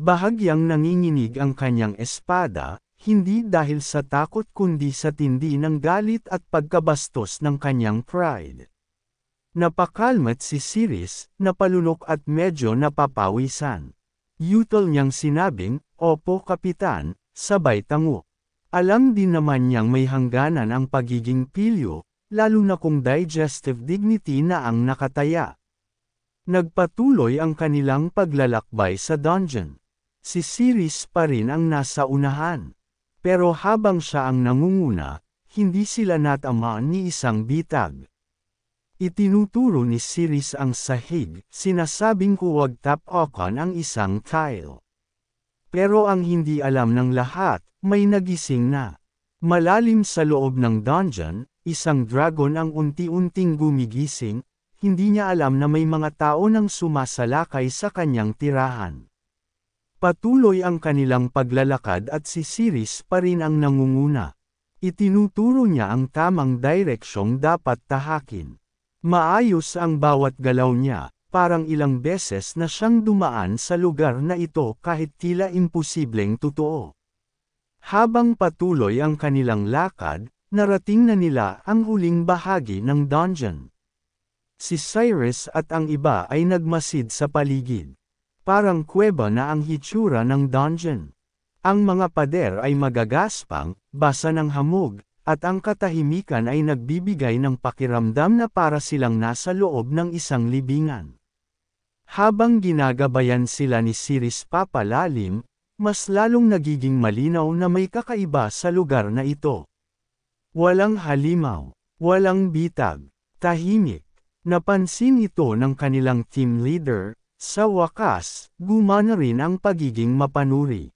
Bahagyang nanginginig ang kanyang espada, hindi dahil sa takot kundi sa tindi ng galit at pagkabastos ng kanyang pride. Napakalmat si Ceres, napalunok at medyo napapawisan. Yutal niyang sinabing, "Opo kapitan," sabay tango. Alam din naman niyang may hangganan ang pagiging pilyo, lalo na kung digestive dignity na ang nakataya. Nagpatuloy ang kanilang paglalakbay sa dungeon. Si Ceres pa rin ang nasa unahan. Pero habang siya ang nangunguna, hindi sila natamaan ni isang bitag. Itinuturo ni Ceres ang sahig, sinasabing huwag tapakan ang isang tile. Pero ang hindi alam ng lahat, may nagising na. Malalim sa loob ng dungeon, isang dragon ang unti-unting gumigising, hindi niya alam na may mga tao nang sumasalakay sa kanyang tirahan. Patuloy ang kanilang paglalakad at si Ceres pa rin ang nangunguna. Itinuturo niya ang tamang direksyong dapat tahakin. Maayos ang bawat galaw niya, parang ilang beses na siyang dumaan sa lugar na ito kahit tila imposibleng totoo. Habang patuloy ang kanilang lakad, narating na nila ang huling bahagi ng dungeon. Si Cyrus at ang iba ay nagmasid sa paligid. Parang kuweba na ang hitsura ng dungeon. Ang mga pader ay magagaspang, basa ng hamog, at ang katahimikan ay nagbibigay ng pakiramdam na para silang nasa loob ng isang libingan. Habang ginagabayan sila ni Ceres papalalim, mas lalong nagiging malinaw na may kakaiba sa lugar na ito. Walang halimaw, walang bitag, tahimik. Napansin ito ng kanilang team leader. Sa wakas, gumana rin ang pagiging mapanuri.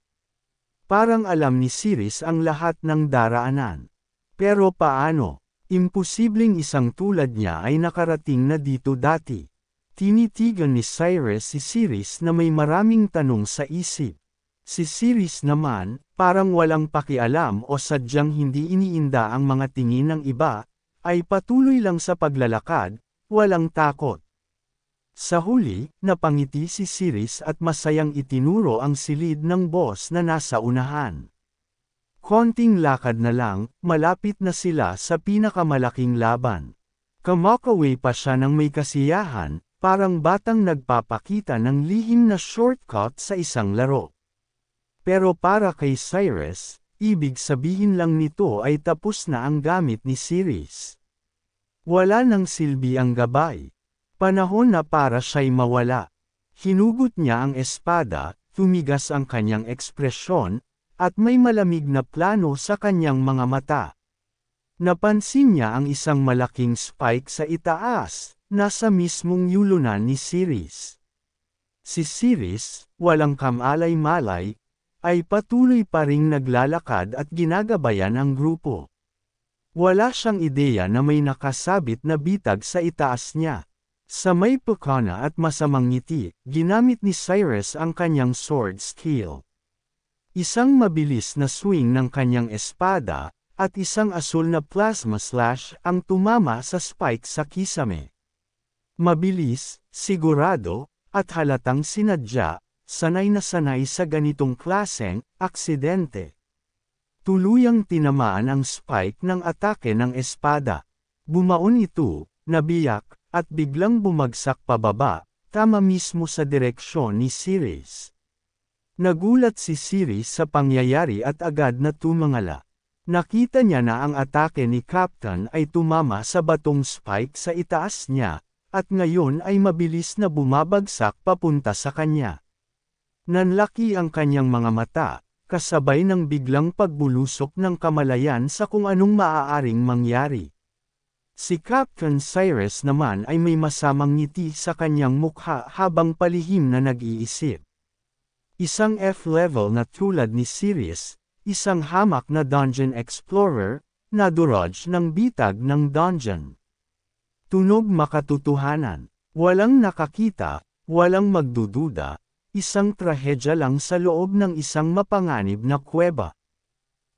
Parang alam ni Ceres ang lahat ng daraanan. Pero paano? Imposibleng isang tulad niya ay nakarating na dito dati. Tinitigan ni Cyrus si Ceres na may maraming tanong sa isip. Si Ceres naman, parang walang pakialam o sadyang hindi iniinda ang mga tingin ng iba, ay patuloy lang sa paglalakad, walang takot. Sa huli, napangiti si Ceres at masayang itinuro ang silid ng boss na nasa unahan. Konting lakad na lang, malapit na sila sa pinakamalaking laban. Kamakaway pa siya ng may kasiyahan, parang batang nagpapakita ng lihim na shortcut sa isang laro. Pero para kay Cyrus, ibig sabihin lang nito ay tapos na ang gamit ni Ceres. Wala nang silbi ang gabay. Panahon na para siya'y mawala. Hinugot niya ang espada, tumigas ang kanyang ekspresyon, at may malamig na plano sa kanyang mga mata. Napansin niya ang isang malaking spike sa itaas, nasa mismong yulunan ni Ceres. Si Ceres, walang kamalay-malay, ay patuloy pa ring naglalakad at ginagabayan ang grupo. Wala siyang ideya na may nakasabit na bitag sa itaas niya. Sa may pukana at masamang ngiti, ginamit ni Cyrus ang kanyang sword skill. Isang mabilis na swing ng kanyang espada, at isang asul na plasma slash ang tumama sa spike sa kisame. Mabilis, sigurado, at halatang sinadya, sanay na sanay sa ganitong klaseng aksidente. Tuluyang tinamaan ang spike ng atake ng espada. Bumaon ito, nabiyak, at biglang bumagsak pababa, tama mismo sa direksyon ni Ceres. Nagulat si Ceres sa pangyayari at agad na tumangala. Nakita niya na ang atake ni Captain ay tumama sa batong spike sa itaas niya, at ngayon ay mabilis na bumabagsak papunta sa kanya. Nanlaki ang kanyang mga mata, kasabay ng biglang pagbulusok ng kamalayan sa kung anong maaaring mangyari. Si Captain Cyrus naman ay may masamang ngiti sa kanyang mukha habang palihim na nag-iisip. Isang F-level na tulad ni Ceres, isang hamak na dungeon explorer, nadurog ng bitag ng dungeon. Tunog makatotohanan, walang nakakita, walang magdududa, isang trahedya lang sa loob ng isang mapanganib na kuweba.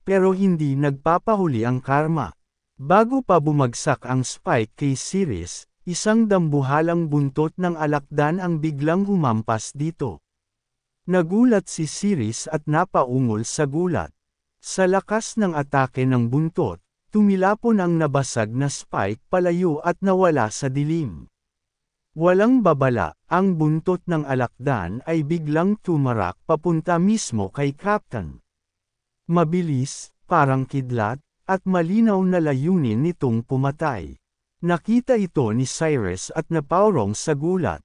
Pero hindi nagpapahuli ang karma. Bago pa bumagsak ang spike kay Ceres, isang dambuhalang buntot ng alakdan ang biglang humampas dito. Nagulat si Ceres at napaungol sa gulat. Sa lakas ng atake ng buntot, tumilapon ang nabasag na spike palayo at nawala sa dilim. Walang babala, ang buntot ng alakdan ay biglang tumarak papunta mismo kay Captain. Mabilis, parang kidlat, at malinaw na layunin nitong pumatay. Nakita ito ni Cyrus at napaurong sa gulat.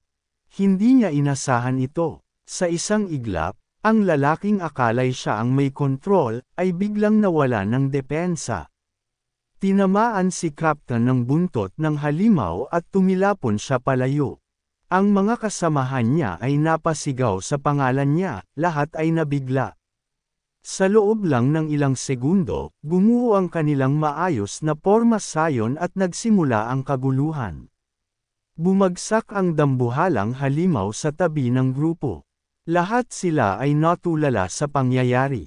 Hindi niya inasahan ito. Sa isang iglap, ang lalaking akalay siya ang may kontrol, ay biglang nawala ng depensa. Tinamaan si Captain ng buntot ng halimaw at tumilapon siya palayo. Ang mga kasamahan niya ay napasigaw sa pangalan niya, lahat ay nabigla. Sa loob lang ng ilang segundo, gumuho ang kanilang maayos na porma sayon at nagsimula ang kaguluhan. Bumagsak ang dambuhalang halimaw sa tabi ng grupo. Lahat sila ay natulala sa pangyayari.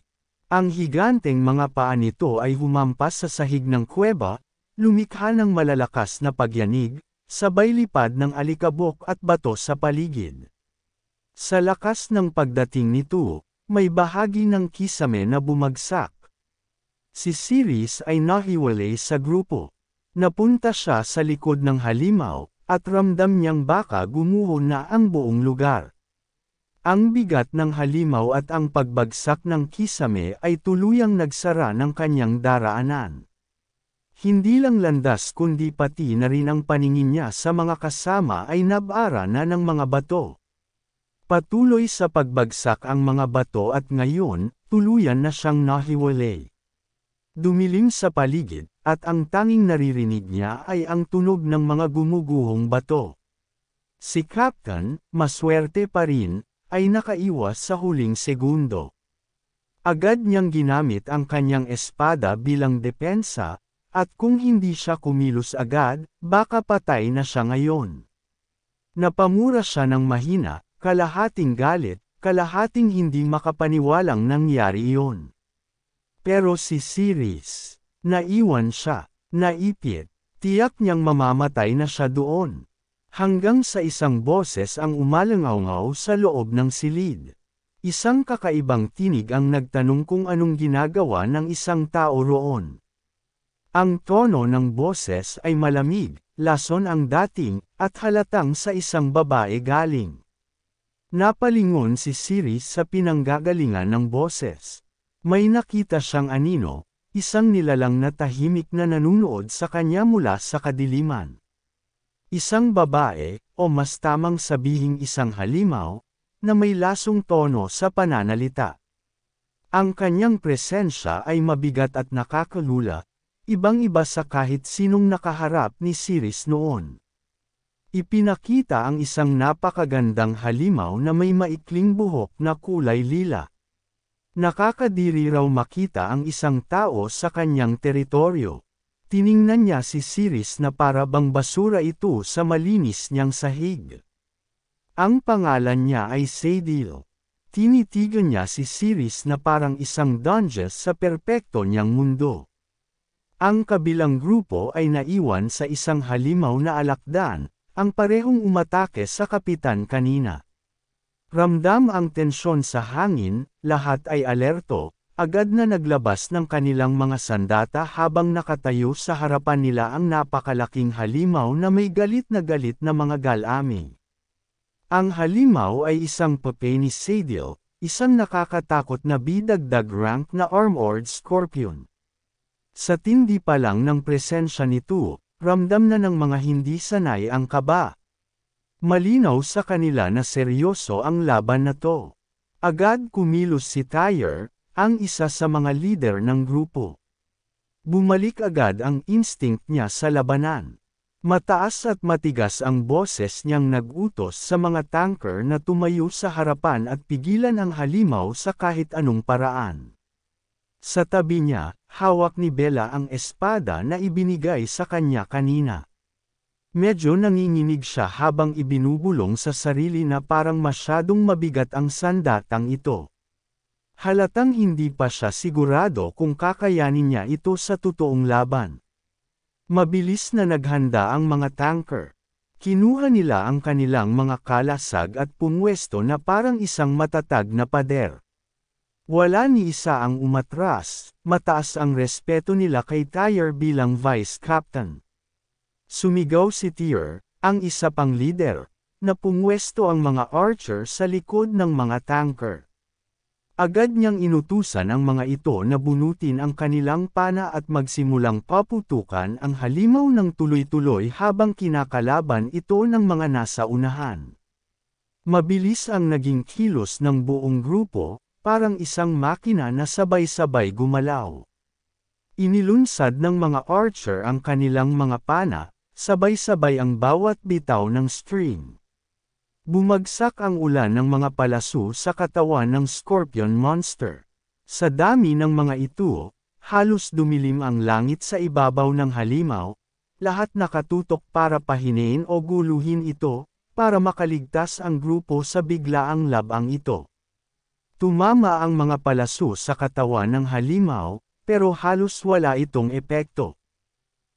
Ang higanteng mga paa nito ay humampas sa sahig ng kuweba, lumikha ng malalakas na pagyanig, sabay lipad ng alikabok at bato sa paligid. Sa lakas ng pagdating nito, may bahagi ng kisame na bumagsak. Si Ceres ay nahiwalay sa grupo. Napunta siya sa likod ng halimaw, at ramdam niyang baka gumuho na ang buong lugar. Ang bigat ng halimaw at ang pagbagsak ng kisame ay tuluyang nagsara ng kanyang daraanan. Hindi lang landas kundi pati na rin ang paningin niya sa mga kasama ay nabara na ng mga bato. Patuloy sa pagbagsak ang mga bato at ngayon, tuluyan na siyang nahiwalay. Dumilim sa paligid, at ang tanging naririnig niya ay ang tunog ng mga gumuguhong bato. Si Captain, maswerte pa rin, ay nakaiwas sa huling segundo. Agad niyang ginamit ang kanyang espada bilang depensa, At kung hindi siya kumilos agad, baka patay na siya ngayon. Napamura siya ng mahina, kalahating galit, kalahating hindi makapaniwalang nangyari iyon. Pero si Ceres, naiwan siya, naipit, tiyak niyang mamamatay na siya doon. Hanggang sa isang boses ang umalangaw-ngaw sa loob ng silid. Isang kakaibang tinig ang nagtanong kung anong ginagawa ng isang tao roon. Ang tono ng boses ay malamig, lason ang dating, at halatang sa isang babae galing. Napalingon si Ceres sa pinanggagalingan ng boses. May nakita siyang anino, isang nilalang na tahimik na nanunood sa kanya mula sa kadiliman. Isang babae, o mas tamang sabihing isang halimaw, na may lasong tono sa pananalita. Ang kanyang presensya ay mabigat at nakakalula, ibang-iba sa kahit sinong nakaharap ni Ceres noon. Ipinakita ang isang napakagandang halimaw na may maikling buhok na kulay lila. Nakakadiri raw makita ang isang tao sa kanyang teritoryo. Tiningnan niya si Ceres na para bang basura ito sa malinis niyang sahig. Ang pangalan niya ay Sadil. Tinitigan niya si Ceres na parang isang dungeon sa perpekto niyang mundo. Ang kabilang grupo ay naiwan sa isang halimaw na alakdan, ang parehong umatake sa kapitan kanina. Ramdam ang tensyon sa hangin, lahat ay alerto. Agad na naglabas ng kanilang mga sandata habang nakatayo sa harapan nila ang napakalaking halimaw na may galit na mga galaming. Ang halimaw ay isang pape ni Sadil, isang nakakatakot na bidagdag rank na armored scorpion. Sa tindi pa lang ng presensya nito, ramdam na ng mga hindi sanay ang kaba. Malinaw sa kanila na seryoso ang laban na to. Agad kumilos si Tyre, ang isa sa mga leader ng grupo. Bumalik agad ang instinct niya sa labanan. Mataas at matigas ang boses niyang nag-utos sa mga tanker na tumayo sa harapan at pigilan ang halimaw sa kahit anong paraan. Sa tabi niya, hawak ni Bella ang espada na ibinigay sa kanya kanina. Medyo nanginginig siya habang ibinubulong sa sarili na parang masyadong mabigat ang sandatang ito. Halatang hindi pa siya sigurado kung kakayanin niya ito sa totoong laban. Mabilis na naghanda ang mga tanker. Kinuha nila ang kanilang mga kalasag at pumwesto na parang isang matatag na pader. Wala ni isa ang umatras, mataas ang respeto nila kay Tyre bilang vice captain. Sumigaw si Tyre, ang isa pang leader, na pumwesto ang mga archer sa likod ng mga tanker. Agad niyang inutusan ang mga ito na bunutin ang kanilang pana at magsimulang paputukan ang halimaw ng tuloy-tuloy habang kinakalaban ito ng mga nasa unahan. Mabilis ang naging kilos ng buong grupo, parang isang makina na sabay-sabay gumalaw. Inilunsad ng mga archer ang kanilang mga pana, sabay-sabay ang bawat bitaw ng string. Bumagsak ang ulan ng mga palaso sa katawan ng scorpion monster. Sa dami ng mga ito, halos dumilim ang langit sa ibabaw ng halimaw, lahat nakatutok para pahinain o guluhin ito, para makaligtas ang grupo sa biglaang labang ito. Tumama ang mga palaso sa katawan ng halimaw, pero halos wala itong epekto.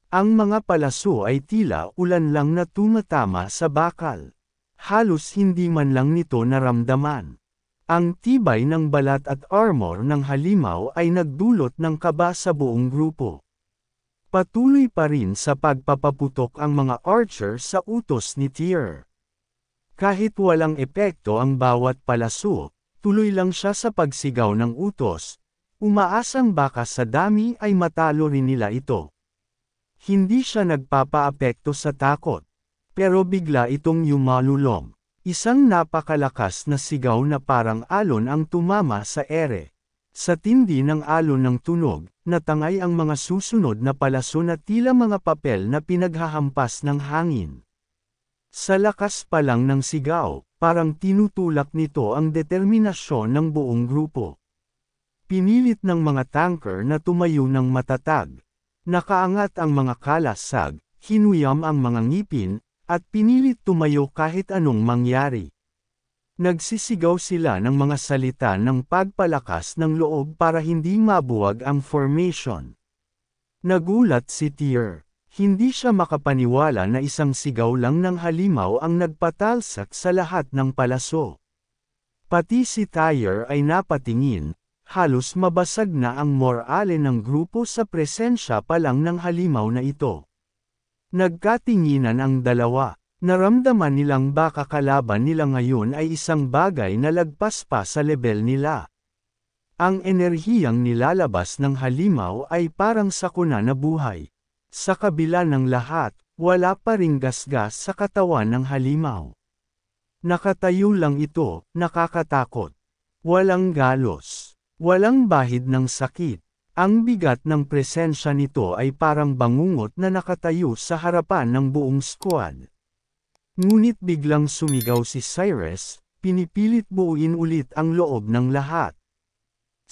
Ang mga palaso ay tila ulan lang na tumatama sa bakal. Halos hindi man lang nito naramdaman. Ang tibay ng balat at armor ng halimaw ay nagdulot ng kaba sa buong grupo. Patuloy pa rin sa pagpapaputok ang mga archer sa utos ni Tyre. Kahit walang epekto ang bawat palaso, tuloy lang siya sa pagsigaw ng utos, umaasang baka sa dami ay matalo rin nila ito. Hindi siya nagpapaapekto sa takot. Pero bigla itong yumalulong. Isang napakalakas na sigaw na parang alon ang tumama sa ere. Sa tindi ng alon ng tunog, natangay ang mga susunod na palaso na tila mga papel na pinaghahampas ng hangin. Sa lakas pa lang ng sigaw, parang tinutulak nito ang determinasyon ng buong grupo. Pinilit ng mga tanker na tumayo ng matatag. Nakaangat ang mga kalasag, hinuyam ang mga ngipin, at pinilit tumayo kahit anong mangyari. Nagsisigaw sila ng mga salita ng pagpalakas ng loob para hindi mabuwag ang formation. Nagulat si Tyr. Hindi siya makapaniwala na isang sigaw lang ng halimaw ang nagpatalsak sa lahat ng palaso. Pati si Tyr ay napatingin, halos mabasag na ang morale ng grupo sa presensya pa lang ng halimaw na ito. Nagkatinginan ang dalawa. Naramdaman nilang baka kalaban nila ngayon ay isang bagay na lagpas pa sa level nila. Ang enerhiyang nilalabas ng halimaw ay parang sakuna na buhay. Sa kabila ng lahat, wala pa ring gasgas sa katawan ng halimaw. Nakatayo lang ito, nakakatakot. Walang galos. Walang bahid ng sakit. Ang bigat ng presensya nito ay parang bangungot na nakatayo sa harapan ng buong squad. Ngunit biglang sumigaw si Cyrus, pinipilit buuin ulit ang loob ng lahat.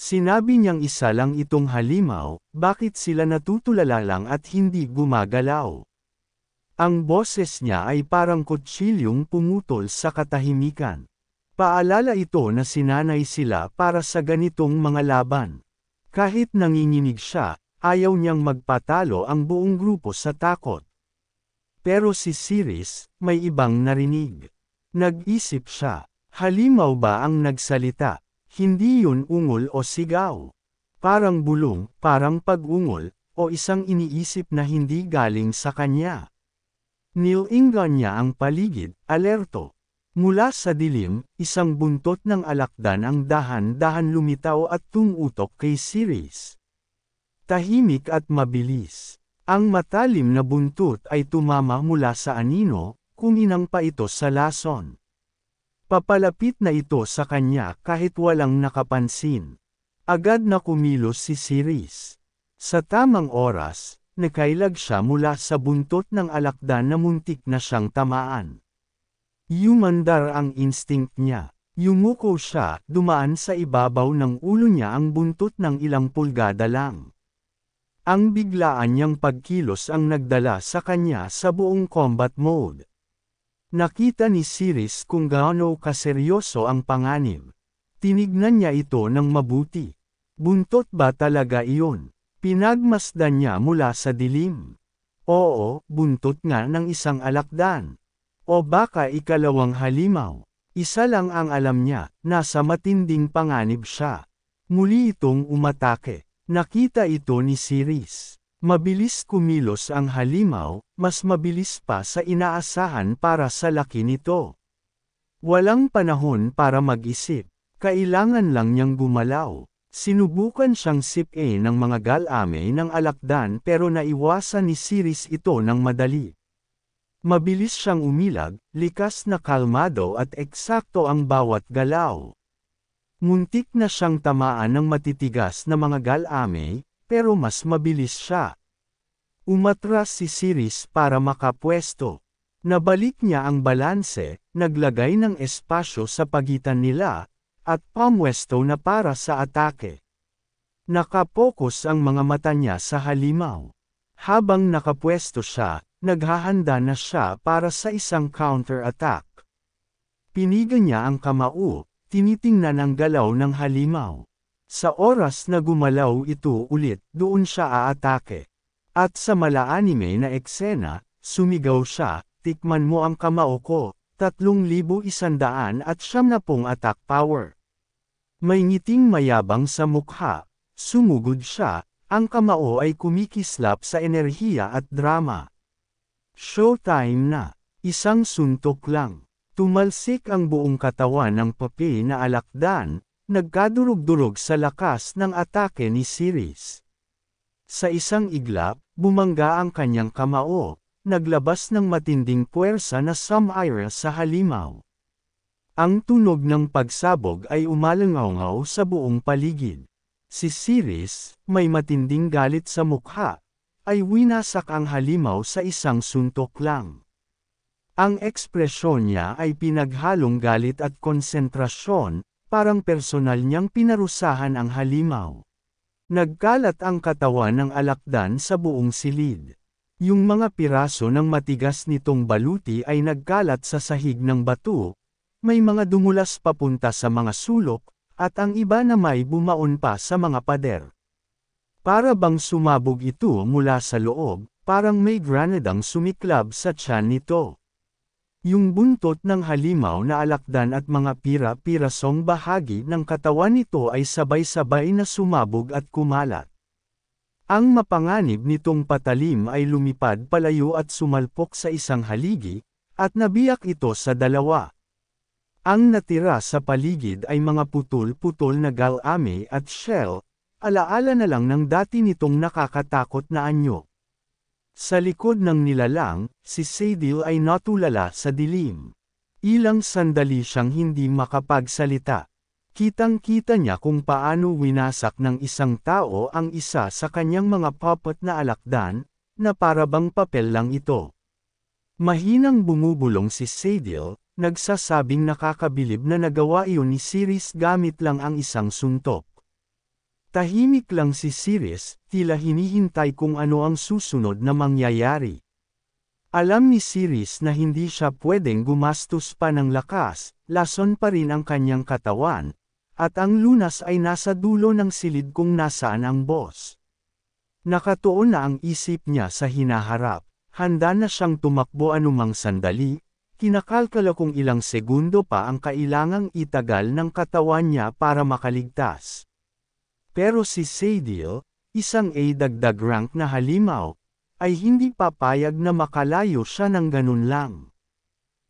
Sinabi niyang isa lang itong halimaw, bakit sila natutulala lang at hindi gumagalaw? Ang boses niya ay parang kutsilyong pumutol sa katahimikan. Paalala ito na sinanay sila para sa ganitong mga laban. Kahit nanginginig siya, ayaw niyang magpatalo ang buong grupo sa takot. Pero si Siris, may ibang narinig. Nag-isip siya, halimaw ba ang nagsalita? Hindi yun ungol o sigaw. Parang bulong, parang pag-ungol, o isang iniisip na hindi galing sa kanya. Nilingan niya ang paligid, alerto. Mula sa dilim, isang buntot ng alakdan ang dahan-dahan lumitaw at tumutok kay Siris. Tahimik at mabilis. Ang matalim na buntot ay tumama mula sa anino, kuminang pa ito sa lason. Papalapit na ito sa kanya kahit walang nakapansin. Agad na kumilos si Siris. Sa tamang oras, nakailag siya mula sa buntot ng alakdan na muntik na siyang tamaan. Yumandar ang instinct niya. Yumuko siya, dumaan sa ibabaw ng ulo niya ang buntot ng ilang pulgada lang. Ang biglaan niyang pagkilos ang nagdala sa kanya sa buong combat mode. Nakita ni Siris kung gaano kaseryoso ang panganib. Tinignan niya ito ng mabuti. Buntot ba talaga iyon? Pinagmasdan niya mula sa dilim. Oo, buntot nga ng isang alakdan. O baka ikalawang halimaw. Isa lang ang alam niya, nasa matinding panganib siya. Muli itong umatake. Nakita ito ni Siris. Mabilis kumilos ang halimaw, mas mabilis pa sa inaasahan para sa laki nito. Walang panahon para mag-isip. Kailangan lang niyang gumalaw. Sinubukan siyang sip-in ng mga galame ng alakdan pero naiwasan ni Siris ito ng madali. Mabilis siyang umilag, likas na kalmado at eksakto ang bawat galaw. Muntik na siyang tamaan ng matitigas na mga galame, pero mas mabilis siya. Umatras si Siris para makapwesto. Nabalik niya ang balanse, naglagay ng espasyo sa pagitan nila, at pumwesto na para sa atake. Nakapokus ang mga mata niya sa halimaw. Habang nakapwesto siya, naghahanda na siya para sa isang counter-attack. Piniga niya ang kamao, tinitingnan ang galaw ng halimaw. Sa oras na gumalaw ito ulit, doon siya aatake. At sa mala-anime na eksena, sumigaw siya, tikman mo ang kamao ko, 3,170 attack power. May ngiting mayabang sa mukha, sumugod siya, ang kamao ay kumikislap sa enerhiya at drama. Showtime na, isang suntok lang. Tumalsik ang buong katawan ng papi na alakdan, nagkadurog-durog sa lakas ng atake ni Siris. Sa isang iglap, bumangga ang kanyang kamao, naglabas ng matinding puwersa na sumira sa halimaw. Ang tunog ng pagsabog ay umalangaw sa buong paligid. Si Siris, may matinding galit sa mukha, ay winasak ang halimaw sa isang suntok lang. Ang ekspresyon niya ay pinaghalong galit at konsentrasyon, parang personal niyang pinarusahan ang halimaw. Nagkalat ang katawan ng alakdan sa buong silid. Yung mga piraso ng matigas nitong baluti ay nagkalat sa sahig ng bato, may mga dumulas papunta sa mga sulok, at ang iba na may bumaon pa sa mga pader. Para bang sumabog ito mula sa loob, parang may granadang sumiklab sa tiyan nito. Yung buntot ng halimaw na alakdan at mga pira-pirasong bahagi ng katawan nito ay sabay-sabay na sumabog at kumalat. Ang mapanganib nitong patalim ay lumipad palayo at sumalpok sa isang haligi, at nabiyak ito sa dalawa. Ang natira sa paligid ay mga putol-putol na galame at shell, alaala na lang ng dati nitong nakakatakot na anyo. Sa likod ng nilalang, si Sadil ay natulala sa dilim. Ilang sandali siyang hindi makapagsalita. Kitang-kita niya kung paano winasak ng isang tao ang isa sa kanyang mga puppet na alakdan, na parabang papel lang ito. Mahinang bumubulong si Sadil, nagsasabing nakakabilib na nagawa iyon ni Siris gamit lang ang isang suntok. Tahimik lang si Siris, tila hinihintay kung ano ang susunod na mangyayari. Alam ni Siris na hindi siya pwedeng gumastos pa ng lakas, lason pa rin ang kanyang katawan, at ang lunas ay nasa dulo ng silid kung nasaan ang boss. Nakatuon na ang isip niya sa hinaharap, handa na siyang tumakbo anumang sandali, kinakalkala kung ilang segundo pa ang kailangang itagal ng katawan niya para makaligtas. Pero si Sadil, isang dagdag rank na halimaw, ay hindi papayag na makalayo siya ng ganun lang.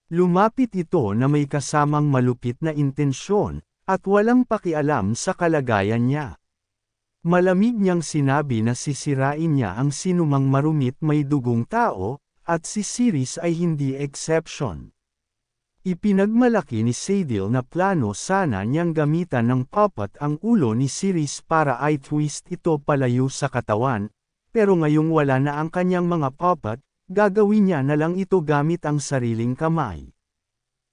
Lumapit ito na may kasamang malupit na intensyon, at walang pakialam sa kalagayan niya. Malamig niyang sinabi na sisirain niya ang sinumang marumit may dugong tao, at si Siris ay hindi exception. Ipinagmalaki ni Sadil na plano sana niyang gamitan ng puppet ang ulo ni Siris para i-twist ito palayo sa katawan, pero ngayong wala na ang kanyang mga puppet, gagawin niya na lang ito gamit ang sariling kamay.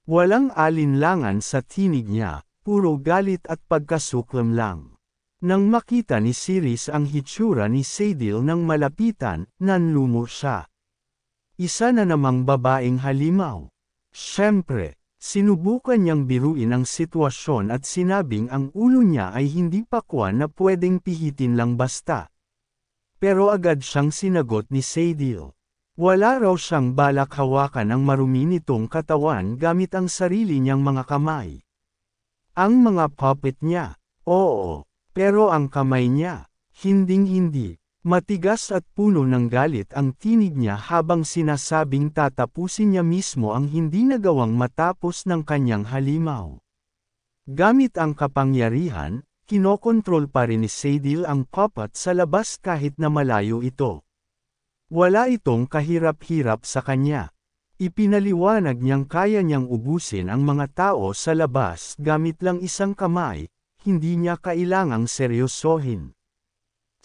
Walang alinlangan sa tinig niya, puro galit at pagkasuklam lang. Nang makita ni Siris ang hitsura ni Sadil nang malapitan, nanlumo siya. Isa na namang babaeng halimaw. Siyempre, sinubukan niyang biruin ang sitwasyon at sinabing ang ulo niya ay hindi pakwan na pwedeng pihitin lang basta. Pero agad siyang sinagot ni Sadil. Wala raw siyang balak hawakan ang marumi nitong katawan gamit ang sarili niyang mga kamay. Ang mga puppet niya, oo, pero ang kamay niya, hinding-hindi. Matigas at puno ng galit ang tinig niya habang sinasabing tatapusin niya mismo ang hindi nagawang matapos ng kanyang halimaw. Gamit ang kapangyarihan, kinokontrol pa rin ni Sadil ang puppet sa labas kahit na malayo ito. Wala itong kahirap-hirap sa kanya. Ipinaliwanag niyang kaya niyang ubusin ang mga tao sa labas gamit lang isang kamay, hindi niya kailangang seryosohin.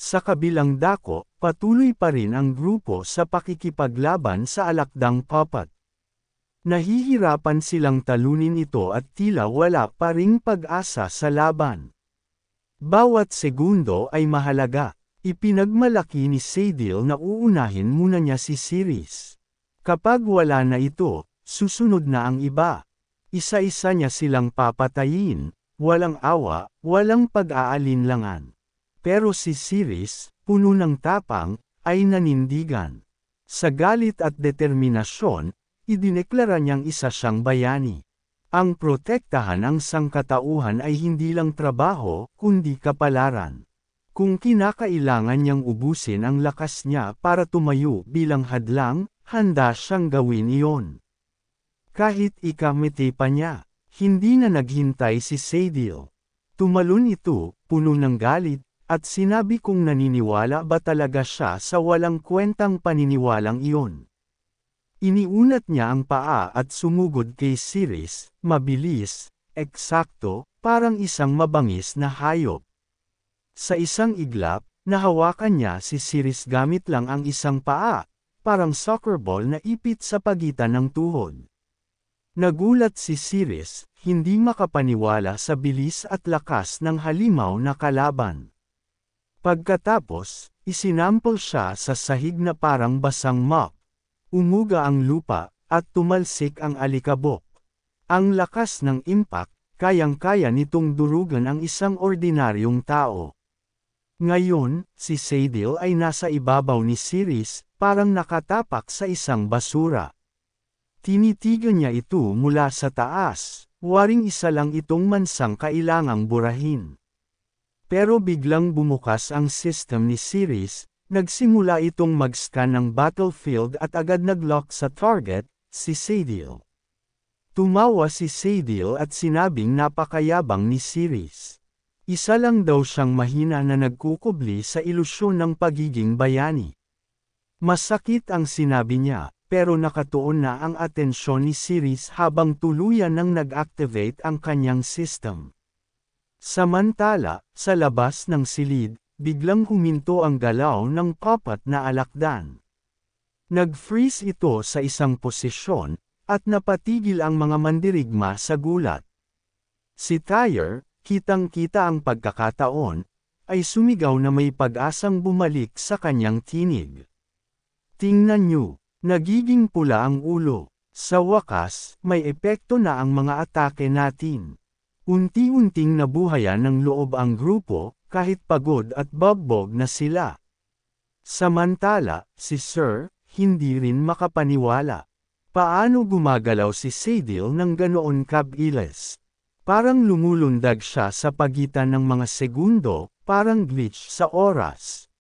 Sa kabilang dako, patuloy pa rin ang grupo sa pakikipaglaban sa alakdang puppet. Nahihirapan silang talunin ito at tila wala pa ring pag-asa sa laban. Bawat segundo ay mahalaga. Ipinagmalaki ni Sadil na uunahin muna niya si Siris. Kapag wala na ito, susunod na ang iba. Isa-isa niya silang papatayin, walang awa, walang pag-aalinlangan. Pero si Siris, puno ng tapang, ay nanindigan. Sa galit at determinasyon, idineklara niyang isa siyang bayani. Ang protektahan ang sangkatauhan ay hindi lang trabaho, kundi kapalaran. Kung kinakailangan niyang ubusin ang lakas niya para tumayo bilang hadlang, handa siyang gawin iyon. Kahit ikamiti pa niya, hindi na naghintay si Sadil. Tumalon ito, puno ng galit, at sinabi kung naniniwala ba talaga siya sa walang kwentang paniniwalang iyon. Iniunat niya ang paa at sumugod kay Siris, mabilis, eksakto, parang isang mabangis na hayop. Sa isang iglap, nahawakan niya si Siris gamit lang ang isang paa, parang soccer ball na ipit sa pagitan ng tuhod. Nagulat si Siris, hindi makapaniwala sa bilis at lakas ng halimaw na kalaban. Pagkatapos, isinampol siya sa sahig na parang basang mop. Umuga ang lupa, at tumalsik ang alikabok. Ang lakas ng impact, kayang-kaya nitong durugan ang isang ordinaryong tao. Ngayon, si Sadil ay nasa ibabaw ni Ceres, parang nakatapak sa isang basura. Tinitigan niya ito mula sa taas, waring isa lang itong mansang kailangang burahin. Pero biglang bumukas ang system ni Ceres, nagsimula itong mag-scan ng battlefield at agad nag-lock sa target, si Sadil. Tumawa si Sadil at sinabing napakayabang ni Ceres. Isa lang daw siyang mahina na nagkukubli sa ilusyon ng pagiging bayani. Masakit ang sinabi niya, pero nakatuon na ang atensyon ni Ceres habang tuluyan nang nag-activate ang kanyang system. Samantala, sa labas ng silid, biglang huminto ang galaw ng papat na alakdan. Nag-freeze ito sa isang posisyon, at napatigil ang mga mandirigma sa gulat. Si Tyre, kitang-kita ang pagkakataon, ay sumigaw na may pag-asang bumalik sa kanyang tinig. Tingnan niyo, nagiging pula ang ulo. Sa wakas, may epekto na ang mga atake natin. Unti-unting nabuhayan ng loob ang grupo, kahit pagod at bagbog na sila. Samantala, si Sir, hindi rin makapaniwala. Paano gumagalaw si Sadil ng ganoon kabilis? Parang lumulundag siya sa pagitan ng mga segundo, parang glitch sa oras.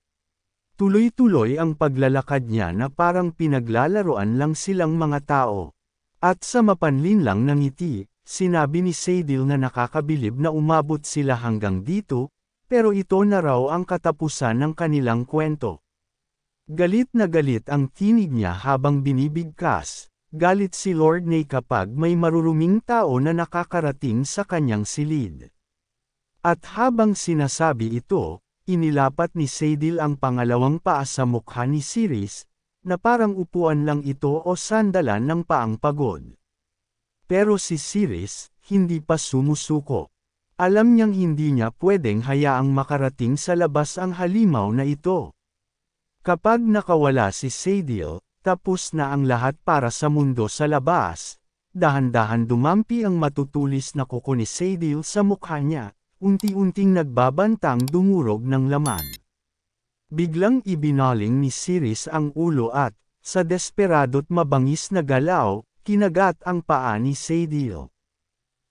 Tuloy-tuloy ang paglalakad niya na parang pinaglalaroan lang silang mga tao. At sa mapanlinlang na ngiti, sinabi ni Sadil na nakakabilib na umabot sila hanggang dito, pero ito na raw ang katapusan ng kanilang kwento. Galit na galit ang tinig niya habang binibigkas, galit si Lord Ney kapag may maruruming tao na nakakarating sa kanyang silid. At habang sinasabi ito, inilapat ni Sadil ang pangalawang paa sa mukha ni Ceres, na parang upuan lang ito o sandalan ng paang pagod. Pero si Ceres, hindi pa sumusuko. Alam niyang hindi niya pwedeng hayaang makarating sa labas ang halimaw na ito. Kapag nakawala si Sadil, tapos na ang lahat para sa mundo sa labas. Dahan-dahan dumampi ang matutulis na kuko ni Sadil sa mukha niya, unti-unting nagbabantang dumurog ng laman. Biglang ibinaling ni Ceres ang ulo at, sa desperado't mabangis na galaw, kinagat ang paa ni Sadil.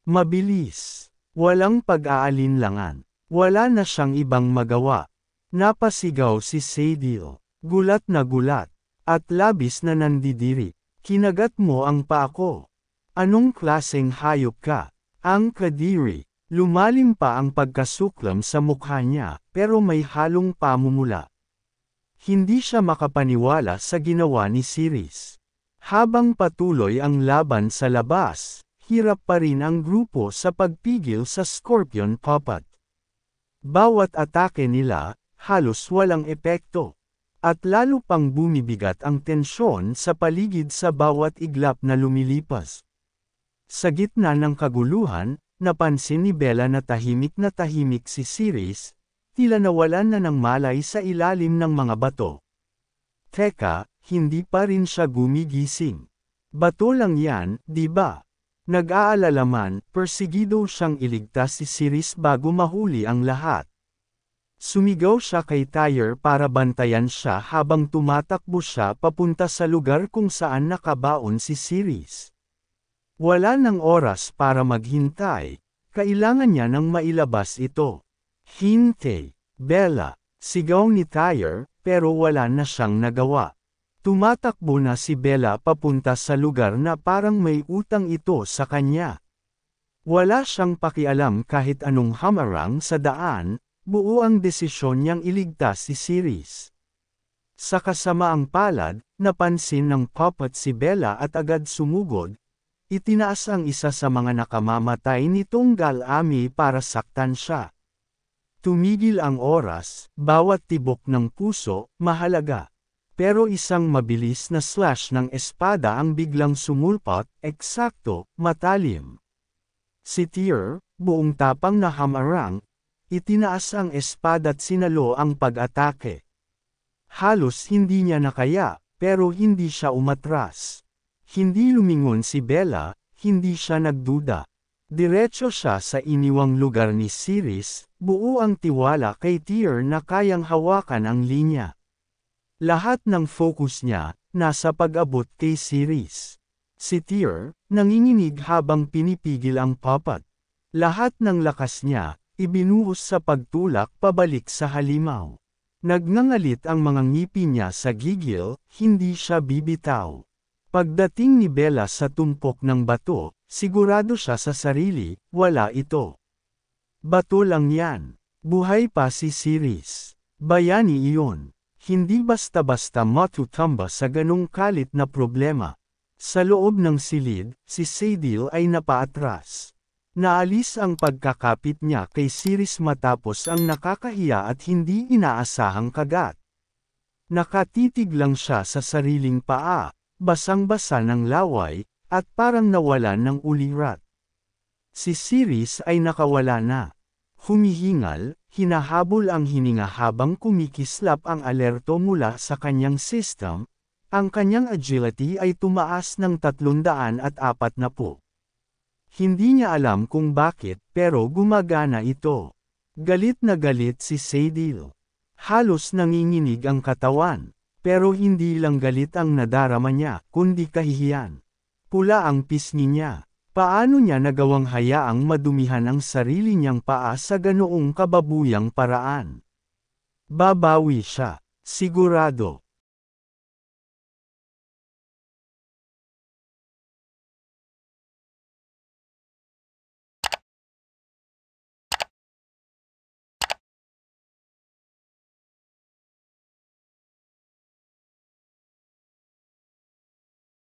Mabilis. Walang pag-aalinlangan. Wala na siyang ibang magawa. Napasigaw si Sadil. Gulat na gulat. At labis na nandidiri. Kinagat mo ang paa ko. Anong klaseng hayop ka? Ang kadiri. Lumalim pa ang pagkasuklam sa mukha niya, pero may halong pamumula. Hindi siya makapaniwala sa ginawa ni Ceres. Habang patuloy ang laban sa labas, hirap pa rin ang grupo sa pagpigil sa Scorpion Puppet. Bawat atake nila, halos walang epekto. At lalo pang bumibigat ang tensyon sa paligid sa bawat iglap na lumilipas. Sa gitna ng kaguluhan, napansin ni Bella na tahimik si Ceres, tila nawalan na ng malay sa ilalim ng mga bato. Teka, hindi pa rin siya gumigising. Bato lang yan, di ba? Nag-aalala man, persigido siyang iligtas si Ceres bago mahuli ang lahat. Sumigaw siya kay Tyre para bantayan siya habang tumatakbo siya papunta sa lugar kung saan nakabaon si Ceres. Wala nang oras para maghintay, kailangan niya nang mailabas ito. Hintay, Bella, sigaw ni Tyre, pero wala na siyang nagawa. Tumatakbo na si Bella papunta sa lugar na parang may utang ito sa kanya. Wala siyang pakialam kahit anong hamarang sa daan, buo ang desisyon niyang iligtas si Ceres. Sa kasamaang palad, napansin ng puppet si Bella at agad sumugod. Itinaas ang isa sa mga nakamamatay nitong Galami para saktan siya. Tumigil ang oras, bawat tibok ng puso, mahalaga. Pero isang mabilis na slash ng espada ang biglang sumulpot, eksakto, matalim. Si Tyre, buong tapang na hamarang, Itinaas ang espada't sinalo ang pag-atake. Halos hindi niya nakaya, pero hindi siya umatras. Hindi lumingon si Bella, hindi siya nagduda. Diretso siya sa iniwang lugar ni Siris, buo ang tiwala kay Tyr na kayang hawakan ang linya. Lahat ng focus niya, nasa pag-abot kay Siris. Si Tyr, nanginginig habang pinipigil ang puppet. Lahat ng lakas niya, ibinuhos sa pagtulak pabalik sa halimaw. Nagngangalit ang mga ngipin niya sa gigil, hindi siya bibitaw. Pagdating ni Bella sa tumpok ng bato, sigurado siya sa sarili, wala ito. Bato lang yan. Buhay pa si Siris. Bayani iyon. Hindi basta-basta matutamba sa ganong kalit na problema. Sa loob ng silid, si Saidil ay napaatras. Naalis ang pagkakapit niya kay Siris matapos ang nakakahiya at hindi inaasahang kagat. Nakatitig lang siya sa sariling paa, basang-basa ng laway, at parang nawalan ng ulirat. Si Siris ay nakawala na. Humihingal, hinahabol ang hininga habang kumikislap ang alerto mula sa kanyang system, ang kanyang agility ay tumaas ng 340. Hindi niya alam kung bakit, pero gumagana ito. Galit na galit si Saidil. Halos nanginginig ang katawan, pero hindi lang galit ang nadarama niya, kundi kahihiyan. Pula ang pisngi niya. Paano niya nagawang hayaang madumihan ang sarili niyang paa sa ganoong kababuyang paraan? Babawi siya, sigurado.